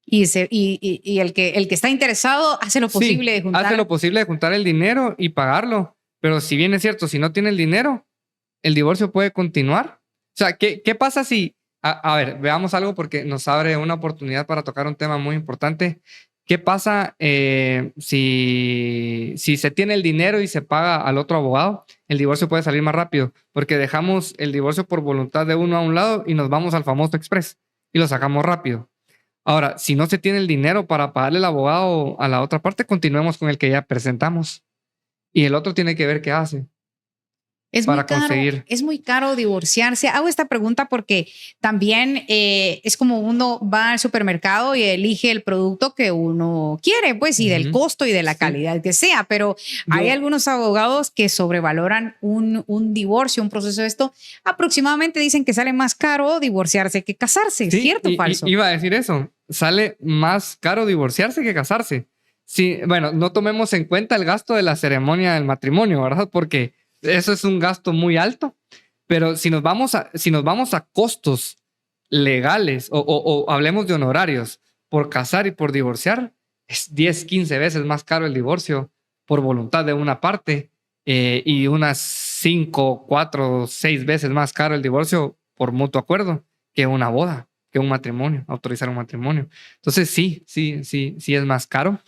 Y el que está interesado hace lo posible de juntar. Hace lo posible de juntar el dinero y pagarlo. Pero si bien es cierto, si no tiene el dinero, el divorcio puede continuar, sea, ¿qué pasa si... A ver, veamos algo porque nos abre una oportunidad para tocar un tema muy importante. ¿Qué pasa si se tiene el dinero y se paga al otro abogado? El divorcio puede salir más rápido porque dejamos el divorcio por voluntad de uno a un lado y nos vamos al famoso express y lo sacamos rápido. Ahora, si no se tiene el dinero para pagarle al abogado a la otra parte, continuemos con el que ya presentamos. Y el otro tiene que ver qué hace. Es muy caro divorciarse. Hago esta pregunta porque también es como uno va al supermercado y elige el producto que uno quiere, pues, y del costo y de la calidad que sea. Pero hay algunos abogados que sobrevaloran un divorcio, un proceso de esto. Aproximadamente dicen que sale más caro divorciarse que casarse. Sí, ¿Cierto o falso? Iba a decir eso. Sale más caro divorciarse que casarse. Sí, bueno, no tomemos en cuenta el gasto de la ceremonia del matrimonio, ¿verdad? Porque eso es un gasto muy alto, pero si nos vamos a costos legales o hablemos de honorarios por casar y por divorciar, es 10, 15 veces más caro el divorcio por voluntad de una parte y unas 5, 4, 6 veces más caro el divorcio por mutuo acuerdo que una boda, que un matrimonio, autorizar un matrimonio. Entonces sí es más caro.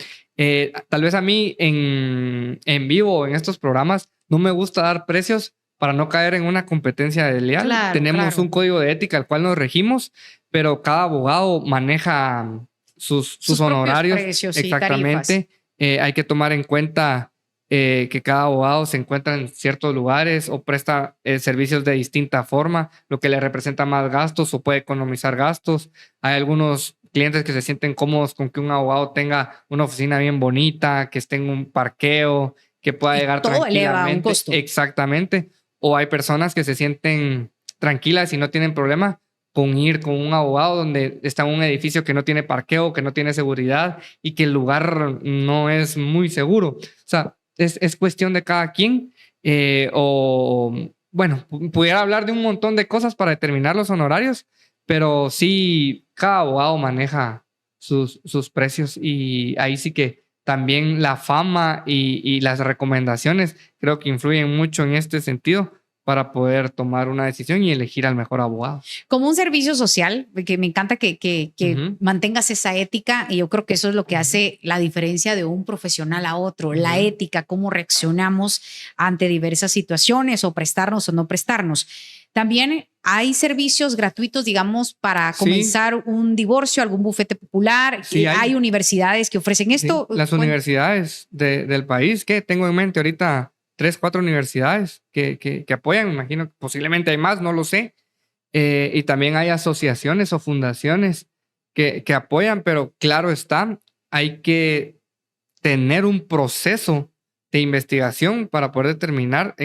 Tal vez a mí en vivo, en estos programas, no me gusta dar precios para no caer en una competencia desleal. Tenemos un código de ética al cual nos regimos, pero cada abogado maneja sus honorarios. Precios, exactamente. Hay que tomar en cuenta que cada abogado se encuentra en ciertos lugares o presta servicios de distinta forma, lo que le representa más gastos o puede economizar gastos. Hay algunos clientes que se sienten cómodos con que un abogado tenga una oficina bien bonita, que esté en un parqueo, que pueda llegar tranquilamente. Eleva un costo. Exactamente. O hay personas que se sienten tranquilas y no tienen problema con ir con un abogado donde está en un edificio que no tiene parqueo, que no tiene seguridad y que el lugar no es muy seguro. O sea, es cuestión de cada quien. Bueno, pudiera hablar de un montón de cosas para determinar los honorarios, pero sí, cada abogado maneja sus precios y ahí sí que también la fama y las recomendaciones creo que influyen mucho en este sentido para poder tomar una decisión y elegir al mejor abogado. Como un servicio social, que me encanta que mantengas esa ética y yo creo que eso es lo que hace la diferencia de un profesional a otro, la ética, cómo reaccionamos ante diversas situaciones o prestarnos o no prestarnos. También hay servicios gratuitos, digamos, para comenzar un divorcio, algún bufete popular. Sí, hay universidades que ofrecen esto. Las universidades del país, que tengo en mente ahorita 3, 4 universidades que apoyan. Me imagino que posiblemente hay más, no lo sé. Y también hay asociaciones o fundaciones que apoyan, pero claro está, hay que tener un proceso de investigación para poder determinar,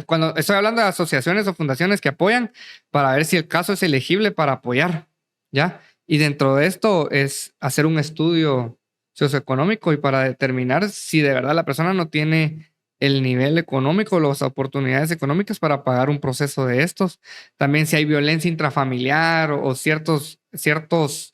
cuando estoy hablando de asociaciones o fundaciones que apoyan, para ver si el caso es elegible para apoyar, ¿ya? Y dentro de esto es hacer un estudio socioeconómico y para determinar si de verdad la persona no tiene el nivel económico, las oportunidades económicas para pagar un proceso de estos. También si hay violencia intrafamiliar o ciertos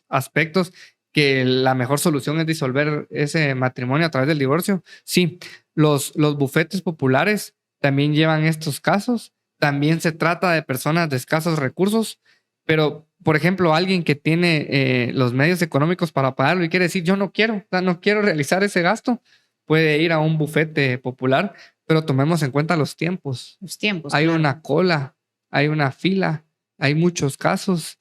aspectos que la mejor solución es disolver ese matrimonio a través del divorcio. Sí, los bufetes populares también llevan estos casos. También se trata de personas de escasos recursos, pero, por ejemplo, alguien que tiene los medios económicos para pagarlo y quiere decir, yo no quiero realizar ese gasto, puede ir a un bufete popular, pero tomemos en cuenta los tiempos. Hay una cola, hay una fila, hay muchos casos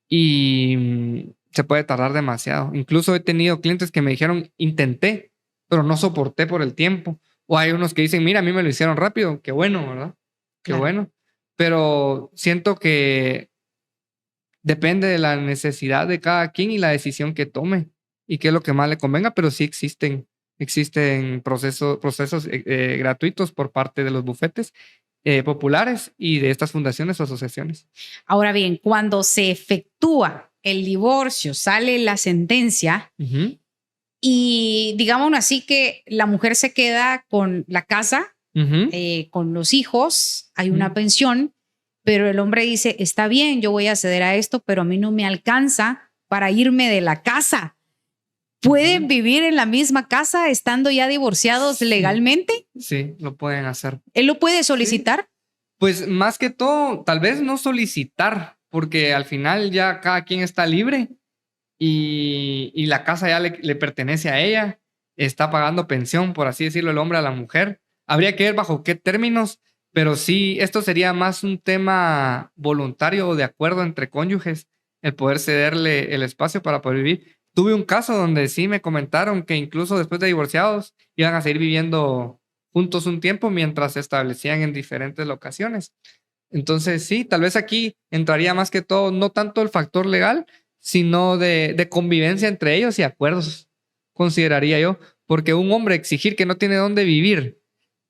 y se puede tardar demasiado. Incluso he tenido clientes que me dijeron, intenté, pero no soporté por el tiempo. O hay unos que dicen, mira, a mí me lo hicieron rápido. Qué bueno, ¿verdad? Qué bueno. Pero siento que depende de la necesidad de cada quien y la decisión que tome y qué es lo que más le convenga, pero sí existen procesos gratuitos por parte de los bufetes populares y de estas fundaciones o asociaciones. Ahora bien, cuando se efectúa el divorcio, sale la sentencia y digamos así que la mujer se queda con la casa, con los hijos, hay una pensión, pero el hombre dice, está bien, yo voy a ceder a esto, pero a mí no me alcanza para irme de la casa. ¿Pueden vivir en la misma casa estando ya divorciados legalmente? Sí, lo pueden hacer. ¿Él lo puede solicitar? Pues más que todo, tal vez no solicitar, porque al final ya cada quien está libre y la casa ya le pertenece a ella, está pagando pensión, por así decirlo, el hombre a la mujer. Habría que ver bajo qué términos, pero sí, esto sería más un tema voluntario o de acuerdo entre cónyuges, el poder cederle el espacio para poder vivir. Tuve un caso donde sí me comentaron que incluso después de divorciados iban a seguir viviendo juntos un tiempo mientras se establecían en diferentes locaciones. Entonces, sí, tal vez aquí entraría más que todo, no tanto el factor legal, sino de convivencia entre ellos y acuerdos, consideraría yo, porque un hombre exigir que no tiene dónde vivir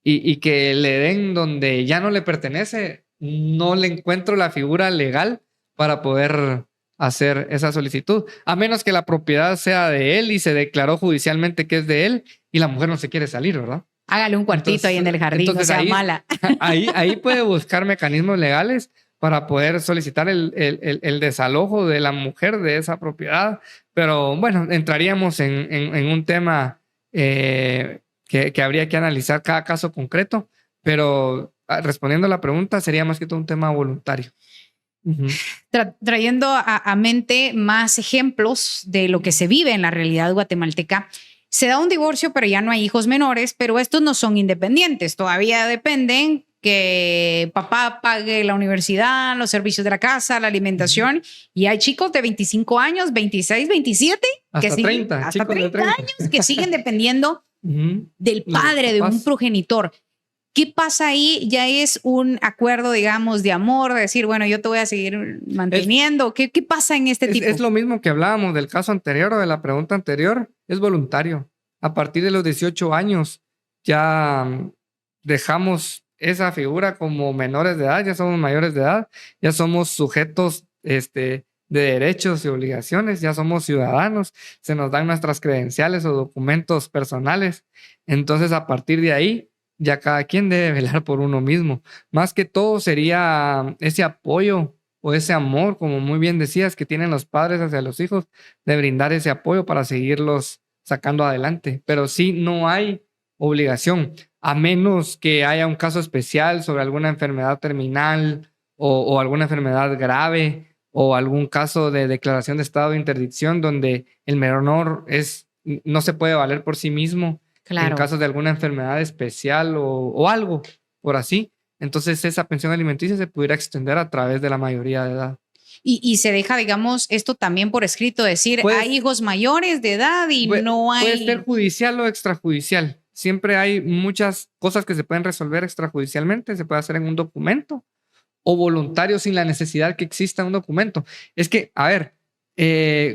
y que le den donde ya no le pertenece, no le encuentro la figura legal para poder hacer esa solicitud, a menos que la propiedad sea de él y se declaró judicialmente que es de él y la mujer no se quiere salir, ¿verdad? Hágale un cuartito entonces, ahí en el jardín, no sea ahí, mala. Ahí puede buscar mecanismos legales para poder solicitar el desalojo de la mujer de esa propiedad. Pero bueno, entraríamos en un tema que habría que analizar cada caso concreto. Pero respondiendo a la pregunta, sería más que todo un tema voluntario. Trayendo a mente más ejemplos de lo que se vive en la realidad guatemalteca. Se da un divorcio, pero ya no hay hijos menores, pero estos no son independientes. Todavía dependen que papá pague la universidad, los servicios de la casa, la alimentación. Y hay chicos de 25 años, 26, 27, hasta que 30, hasta 30 años que siguen dependiendo del padre, de un progenitor. ¿Qué pasa ahí? Ya es un acuerdo, digamos, de amor, de decir, bueno, yo te voy a seguir manteniendo. ¿Qué pasa en este tipo? Es lo mismo que hablábamos del caso anterior o de la pregunta anterior. Es voluntario. A partir de los 18 años ya dejamos esa figura como menores de edad, ya somos mayores de edad, ya somos sujetos de derechos y obligaciones, ya somos ciudadanos, se nos dan nuestras credenciales o documentos personales. Entonces, a partir de ahí, ya cada quien debe velar por uno mismo. Más que todo sería ese apoyo o ese amor, como muy bien decías, que tienen los padres hacia los hijos, de brindar ese apoyo para seguirlos sacando adelante. Pero sí, no hay obligación, a menos que haya un caso especial sobre alguna enfermedad terminal o alguna enfermedad grave o algún caso de declaración de estado de interdicción donde el menor no se puede valer por sí mismo. Claro. En caso de alguna enfermedad especial o algo por así. Entonces esa pensión alimenticia se pudiera extender a través de la mayoría de edad. Y se deja, digamos, esto también por escrito, decir, hay hijos mayores de edad y no hay... Puede ser judicial o extrajudicial. Siempre hay muchas cosas que se pueden resolver extrajudicialmente. Se puede hacer en un documento o voluntario sin la necesidad que exista un documento. Es que, a ver,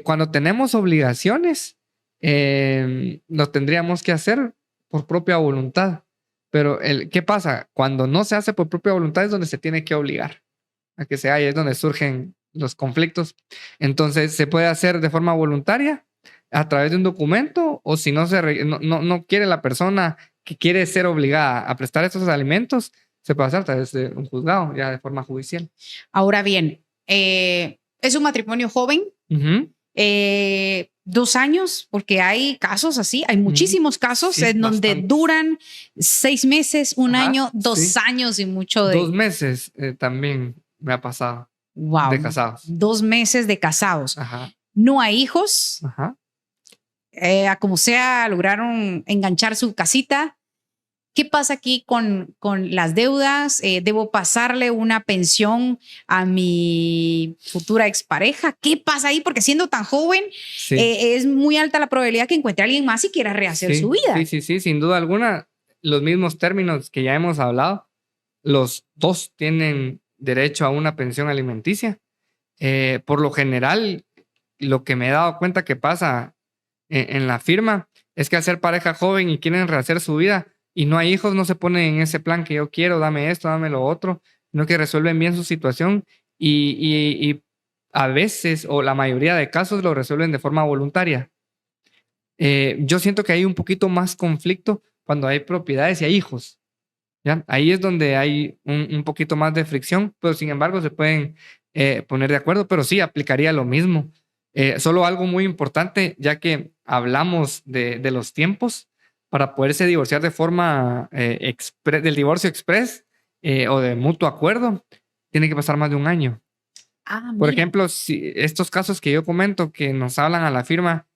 cuando tenemos obligaciones, lo tendríamos que hacer por propia voluntad. Pero ¿qué pasa? Cuando no se hace por propia voluntad es donde se tiene que obligar a que se haga, es donde surgen los conflictos. Entonces se puede hacer de forma voluntaria a través de un documento, o si no quiere la persona que quiere ser obligada a prestar esos alimentos, se puede hacer a través de un juzgado, ya de forma judicial. Ahora bien, es un matrimonio joven. 2 años, porque hay casos así, hay muchísimos casos en donde duran 6 meses, un año, 2 años y mucho de... 2 meses también me ha pasado. Wow. De casados. 2 meses de casados. No hay hijos. Como sea, lograron enganchar su casita. ¿Qué pasa aquí con las deudas? ¿Debo pasarle una pensión a mi futura expareja? ¿Qué pasa ahí? Porque siendo tan joven, es muy alta la probabilidad que encuentre a alguien más y quiera rehacer su vida. Sí, sin duda alguna. Los mismos términos que ya hemos hablado, los dos tienen derecho a una pensión alimenticia. Por lo general, lo que me he dado cuenta que pasa en la firma es que al ser pareja joven y quieren rehacer su vida, y no hay hijos, no se ponen en ese plan que yo quiero, dame esto, dame lo otro, sino que resuelven bien su situación y a veces, o la mayoría de casos, lo resuelven de forma voluntaria. Yo siento que hay un poquito más conflicto cuando hay propiedades y hay hijos. ¿Ya? Ahí es donde hay un poquito más de fricción, pero sin embargo se pueden poner de acuerdo, pero sí aplicaría lo mismo. Solo algo muy importante, ya que hablamos de los tiempos, para poderse divorciar de forma del divorcio express, o de mutuo acuerdo, tiene que pasar más de un año. Por Mira. ejemplo, si estos casos que yo comento que nos hablan a la firma,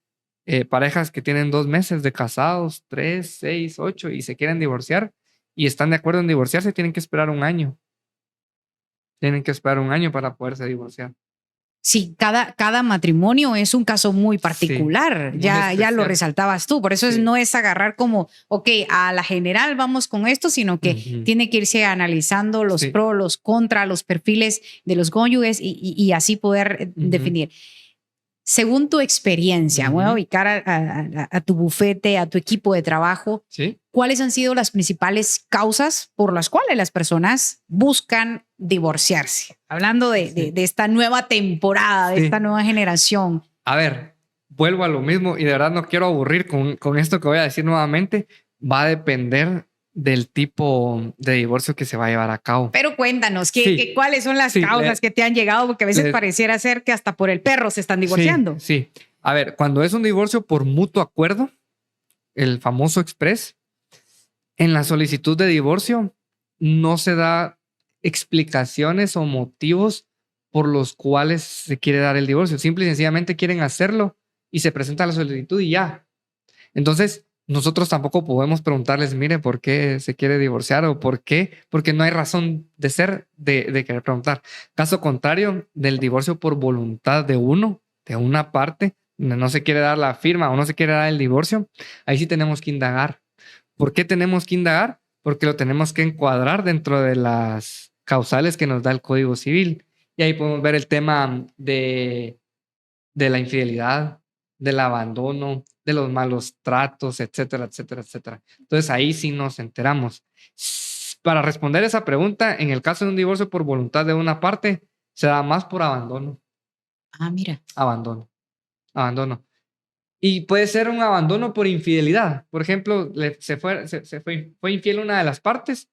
parejas que tienen 2 meses de casados, 3, 6, 8 y se quieren divorciar y están de acuerdo en divorciarse, tienen que esperar un año. Tienen que esperar un año para poderse divorciar. Sí, cada matrimonio es un caso muy particular. Sí, ya lo resaltabas tú. Por eso sí. no es agarrar como, ok, a la general vamos con esto, sino que tiene que irse analizando los pros, los contras, los perfiles de los cónyuges y así poder definir. Según tu experiencia, voy a ubicar a tu bufete, a tu equipo de trabajo, ¿sí? ¿Cuáles han sido las principales causas por las cuales las personas buscan divorciarse? Hablando de esta nueva temporada, de esta nueva generación. A ver, vuelvo a lo mismo y de verdad no quiero aburrir con esto que voy a decir nuevamente. Va a depender del tipo de divorcio que se va a llevar a cabo. Pero cuéntanos, ¿cuáles son las causas que te han llegado? Porque a veces pareciera ser que hasta por el perro se están divorciando. Sí. A ver, cuando es un divorcio por mutuo acuerdo, el famoso express, en la solicitud de divorcio no se da explicaciones o motivos por los cuales se quiere dar el divorcio. Simple y sencillamente quieren hacerlo y se presenta la solicitud y ya. Entonces, nosotros tampoco podemos preguntarles, mire, ¿por qué se quiere divorciar o por qué? Porque no hay razón de ser de querer preguntar. Caso contrario, del divorcio por voluntad de una parte, donde no se quiere dar la firma o no se quiere dar el divorcio, ahí sí tenemos que indagar. ¿Por qué tenemos que indagar? Porque lo tenemos que encuadrar dentro de las causales que nos da el Código Civil. Y ahí podemos ver el tema de la infidelidad, del abandono, de los malos tratos, etcétera, etcétera, etcétera. Entonces ahí sí nos enteramos. Para responder esa pregunta, en el caso de un divorcio por voluntad de una parte, se da más por abandono. Mira. Abandono. Y puede ser un abandono por infidelidad. Por ejemplo, fue infiel una de las partes,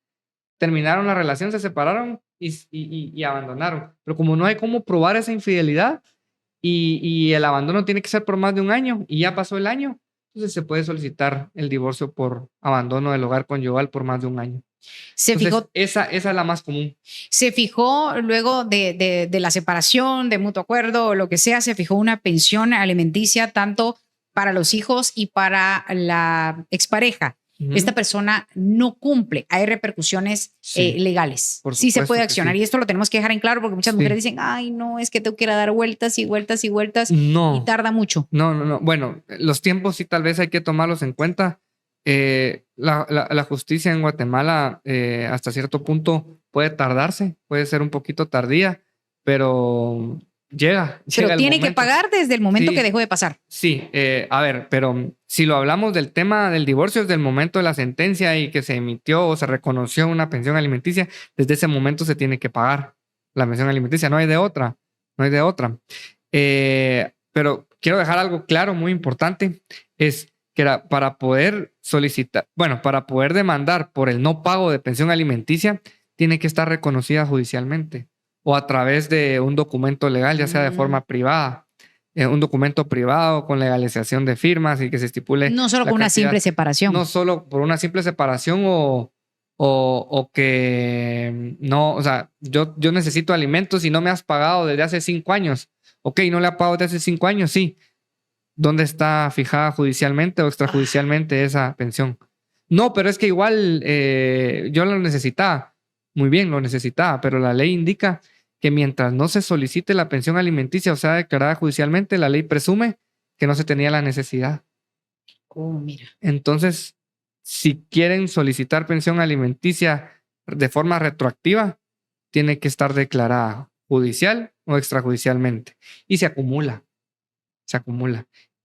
terminaron la relación, se separaron y abandonaron. Pero como no hay cómo probar esa infidelidad y el abandono tiene que ser por más de un año y ya pasó el año, entonces se puede solicitar el divorcio por abandono del hogar conyugal por más de un año. Esa es la más común. Se fijó luego de la separación, de mutuo acuerdo o lo que sea, se fijó una pensión alimenticia tanto para los hijos y para la expareja. Esta persona no cumple, hay repercusiones legales. Sí se puede accionar y esto lo tenemos que dejar en claro porque muchas mujeres dicen, ay, no, es que tengo que ir a dar vueltas y vueltas y vueltas y tarda mucho. No. Bueno, los tiempos sí tal vez hay que tomarlos en cuenta. La justicia en Guatemala hasta cierto punto puede tardarse, puede ser un poquito tardía, pero llega. Pero tiene que pagar desde el momento que dejó de pasar. Sí, a ver, pero si lo hablamos del tema del divorcio desde el momento de la sentencia y que se emitió o se reconoció una pensión alimenticia, desde ese momento se tiene que pagar la pensión alimenticia, no hay de otra. Pero quiero dejar algo claro, muy importante, es que para poder para poder demandar por el no pago de pensión alimenticia, tiene que estar reconocida judicialmente o a través de un documento legal, ya sea de forma privada, un documento privado con legalización de firmas y que se estipule. No solo por una simple separación. No solo por una simple separación o que no, o sea, yo necesito alimentos y no me has pagado desde hace 5 años. Ok, no le ha pagado desde hace 5 años, sí. ¿Dónde está fijada judicialmente o extrajudicialmente esa pensión? No, pero es que igual yo lo necesitaba. Muy bien, lo necesitaba, pero la ley indica que mientras no se solicite la pensión alimenticia o sea declarada judicialmente, la ley presume que no se tenía la necesidad. Mira. Entonces, si quieren solicitar pensión alimenticia de forma retroactiva, tiene que estar declarada judicial o extrajudicialmente. Y se acumula.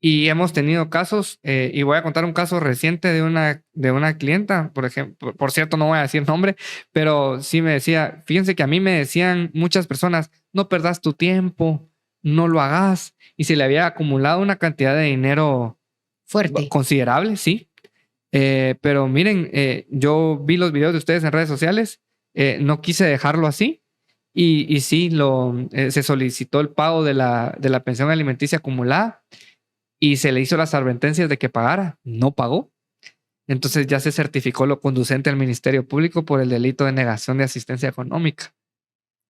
Y hemos tenido casos, y voy a contar un caso reciente de una clienta, por ejemplo, por cierto, no voy a decir nombre, pero sí me decía, fíjense que a mí me decían muchas personas, no perdas tu tiempo, no lo hagas, y se le había acumulado una cantidad de dinero fuerte, considerable, sí. Pero miren, yo vi los videos de ustedes en redes sociales, no quise dejarlo así, y sí, se solicitó el pago de la pensión alimenticia acumulada, y se le hizo las advertencias de que pagara. No pagó. Entonces ya se certificó lo conducente al Ministerio Público por el delito de negación de asistencia económica.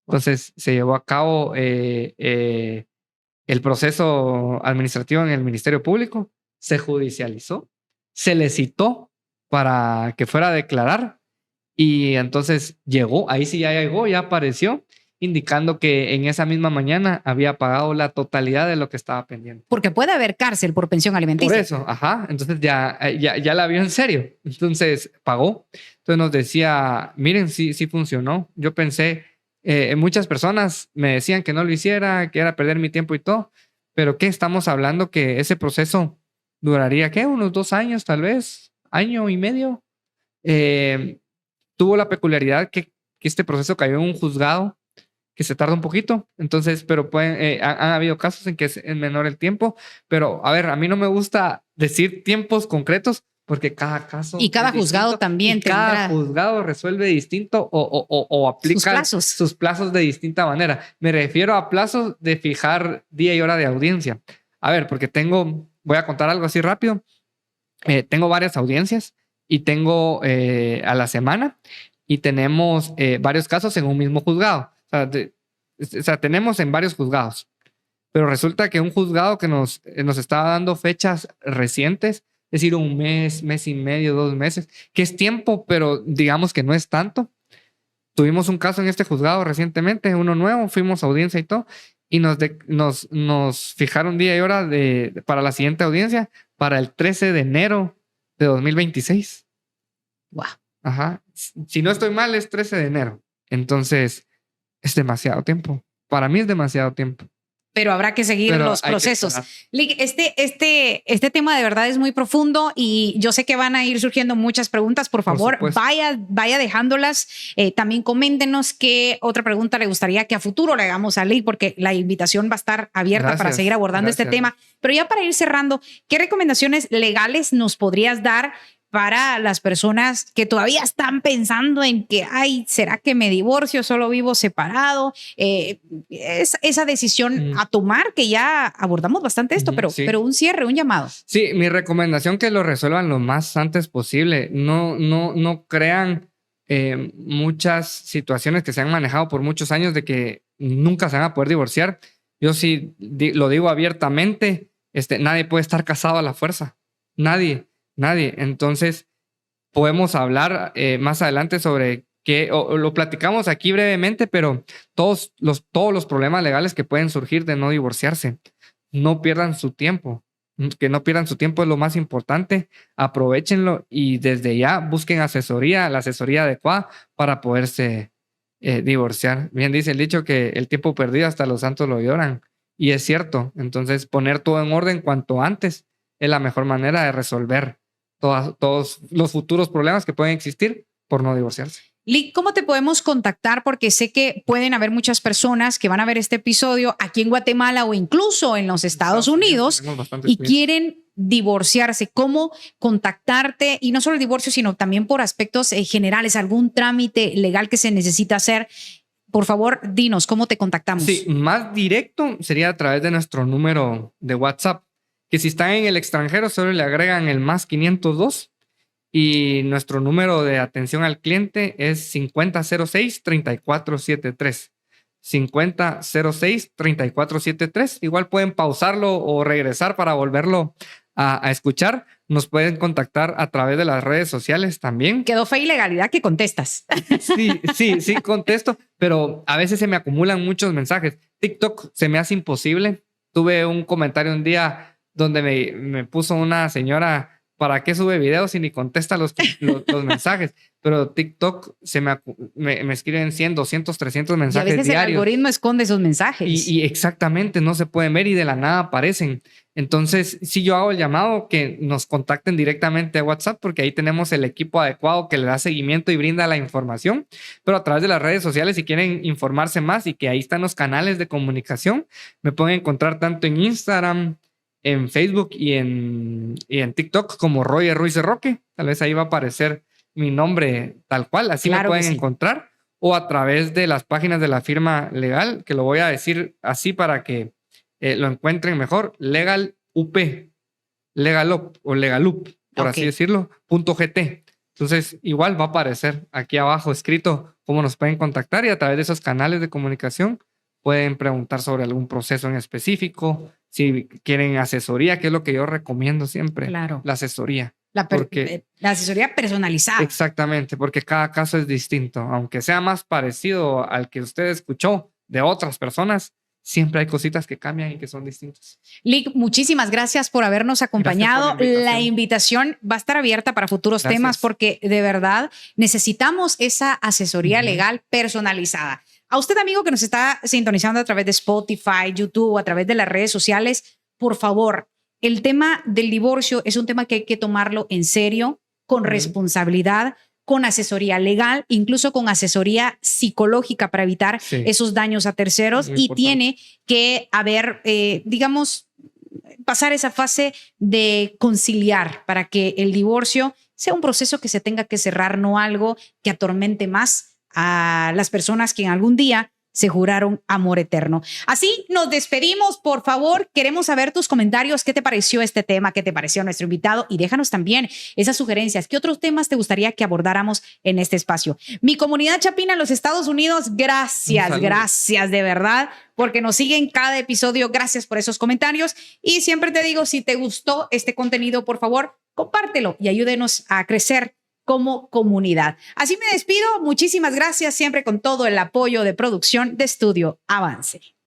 Entonces se llevó a cabo el proceso administrativo en el Ministerio Público, se judicializó, se le citó para que fuera a declarar y entonces llegó, ahí sí ya llegó, ya apareció, indicando que en esa misma mañana había pagado la totalidad de lo que estaba pendiente. Porque puede haber cárcel por pensión alimenticia. Por eso, ajá. Entonces ya la vio en serio. Entonces pagó. Entonces nos decía, miren, sí funcionó. Yo pensé, muchas personas me decían que no lo hiciera, que era perder mi tiempo y todo. Pero ¿qué? Estamos hablando que ese proceso duraría, ¿qué? Unos 2 años, tal vez, año y medio. Tuvo la peculiaridad que este proceso cayó en un juzgado que se tarda un poquito, entonces, pero han habido casos en que es menor el tiempo, pero a ver, a mí no me gusta decir tiempos concretos porque cada caso y cada juzgado también y cada juzgado resuelve distinto o aplica sus plazos de distinta manera. Me refiero a plazos de fijar día y hora de audiencia. A ver, porque voy a contar algo así rápido. Tengo varias audiencias y tengo a la semana y tenemos varios casos en un mismo juzgado. O sea, tenemos en varios juzgados, pero resulta que un juzgado que nos estaba dando fechas recientes, es decir, 1 mes, mes y medio, 2 meses, que es tiempo, pero digamos que no es tanto. Tuvimos un caso en este juzgado recientemente, uno nuevo, fuimos a audiencia y todo, y nos fijaron día y hora para la siguiente audiencia, para el 13 de enero de 2026. Wow. Ajá. Si no estoy mal, es 13 de enero. Entonces, es demasiado tiempo. Para mí es demasiado tiempo. Pero habrá que seguir los procesos. Este tema de verdad es muy profundo y yo sé que van a ir surgiendo muchas preguntas. Por favor, vaya dejándolas. También coméntenos qué otra pregunta le gustaría que a futuro le hagamos a Lick, porque la invitación va a estar abierta para seguir abordando este tema. Pero ya para ir cerrando, ¿qué recomendaciones legales nos podrías dar para las personas que todavía están pensando en que, ay, ¿será que me divorcio? ¿Solo vivo separado? Esa decisión a tomar, que ya abordamos bastante esto, pero un cierre, un llamado. Sí, mi recomendación que lo resuelvan lo más antes posible. No crean muchas situaciones que se han manejado por muchos años de que nunca se van a poder divorciar. Yo sí lo digo abiertamente, nadie puede estar casado a la fuerza. Nadie. Entonces, podemos hablar más adelante sobre o lo platicamos aquí brevemente, pero todos los problemas legales que pueden surgir de no divorciarse. No pierdan su tiempo. Que no pierdan su tiempo es lo más importante. Aprovechenlo y desde ya busquen la asesoría adecuada para poderse divorciar. Bien dice el dicho que el tiempo perdido hasta los santos lo lloran. Y es cierto. Entonces, poner todo en orden cuanto antes es la mejor manera de resolver todos los futuros problemas que pueden existir por no divorciarse. Lick, ¿cómo te podemos contactar? Porque sé que pueden haber muchas personas que van a ver este episodio aquí en Guatemala o incluso en los Estados Unidos y quieren divorciarse. ¿Cómo contactarte? Y no solo el divorcio, sino también por aspectos generales, algún trámite legal que se necesita hacer. Por favor, dinos, ¿cómo te contactamos? Sí, más directo sería a través de nuestro número de WhatsApp, que si están en el extranjero solo le agregan el más 502 y nuestro número de atención al cliente es 5006-3473. 5006-3473. Igual pueden pausarlo o regresar para volverlo a escuchar. Nos pueden contactar a través de las redes sociales también. Quedó fe y legalidad que contestas. Sí, contesto, pero a veces se me acumulan muchos mensajes. TikTok se me hace imposible. Tuve un comentario un día donde me puso una señora, ¿para qué sube videos y ni contesta los mensajes? Pero TikTok me escriben 100, 200, 300 mensajes diarios. Y a veces el algoritmo esconde esos mensajes. Y exactamente, no se pueden ver y de la nada aparecen. Entonces, sí, yo hago el llamado que nos contacten directamente a WhatsApp porque ahí tenemos el equipo adecuado que le da seguimiento y brinda la información. Pero a través de las redes sociales, si quieren informarse más y que ahí están los canales de comunicación, me pueden encontrar tanto en Instagram, en Facebook y en TikTok como Roger Ruiz de Roque. Tal vez ahí va a aparecer mi nombre tal cual. Así me pueden encontrar. O a través de las páginas de la firma legal, que lo voy a decir así para que lo encuentren mejor. Legal UP, Legalup o Legalup. por así decirlo, .gt. Entonces, igual va a aparecer aquí abajo escrito cómo nos pueden contactar y a través de esos canales de comunicación pueden preguntar sobre algún proceso en específico, si quieren asesoría, que es lo que yo recomiendo siempre, Claro. la asesoría. La asesoría personalizada. Exactamente, porque cada caso es distinto. Aunque sea más parecido al que usted escuchó de otras personas, siempre hay cositas que cambian y que son distintas. Lic, muchísimas gracias por habernos acompañado. La invitación va a estar abierta para futuros temas porque de verdad necesitamos esa asesoría legal personalizada. A usted, amigo, que nos está sintonizando a través de Spotify, YouTube, a través de las redes sociales, por favor, el tema del divorcio es un tema que hay que tomarlo en serio, con responsabilidad, con asesoría legal, incluso con asesoría psicológica para evitar esos daños a terceros. Y tiene que haber, digamos, pasar esa fase de conciliar para que el divorcio sea un proceso que se tenga que cerrar, no algo que atormente más a las personas que en algún día se juraron amor eterno. Así nos despedimos. Por favor, queremos saber tus comentarios. ¿Qué te pareció este tema? ¿Qué te pareció nuestro invitado? Y déjanos también esas sugerencias. ¿Qué otros temas te gustaría que abordáramos en este espacio? Mi comunidad chapina en los Estados Unidos, gracias de verdad, porque nos siguen cada episodio. Gracias por esos comentarios. Y siempre te digo, si te gustó este contenido, por favor, compártelo y ayúdenos a crecer como comunidad. Así me despido. Muchísimas gracias, siempre con todo el apoyo de producción de Estudio Avance.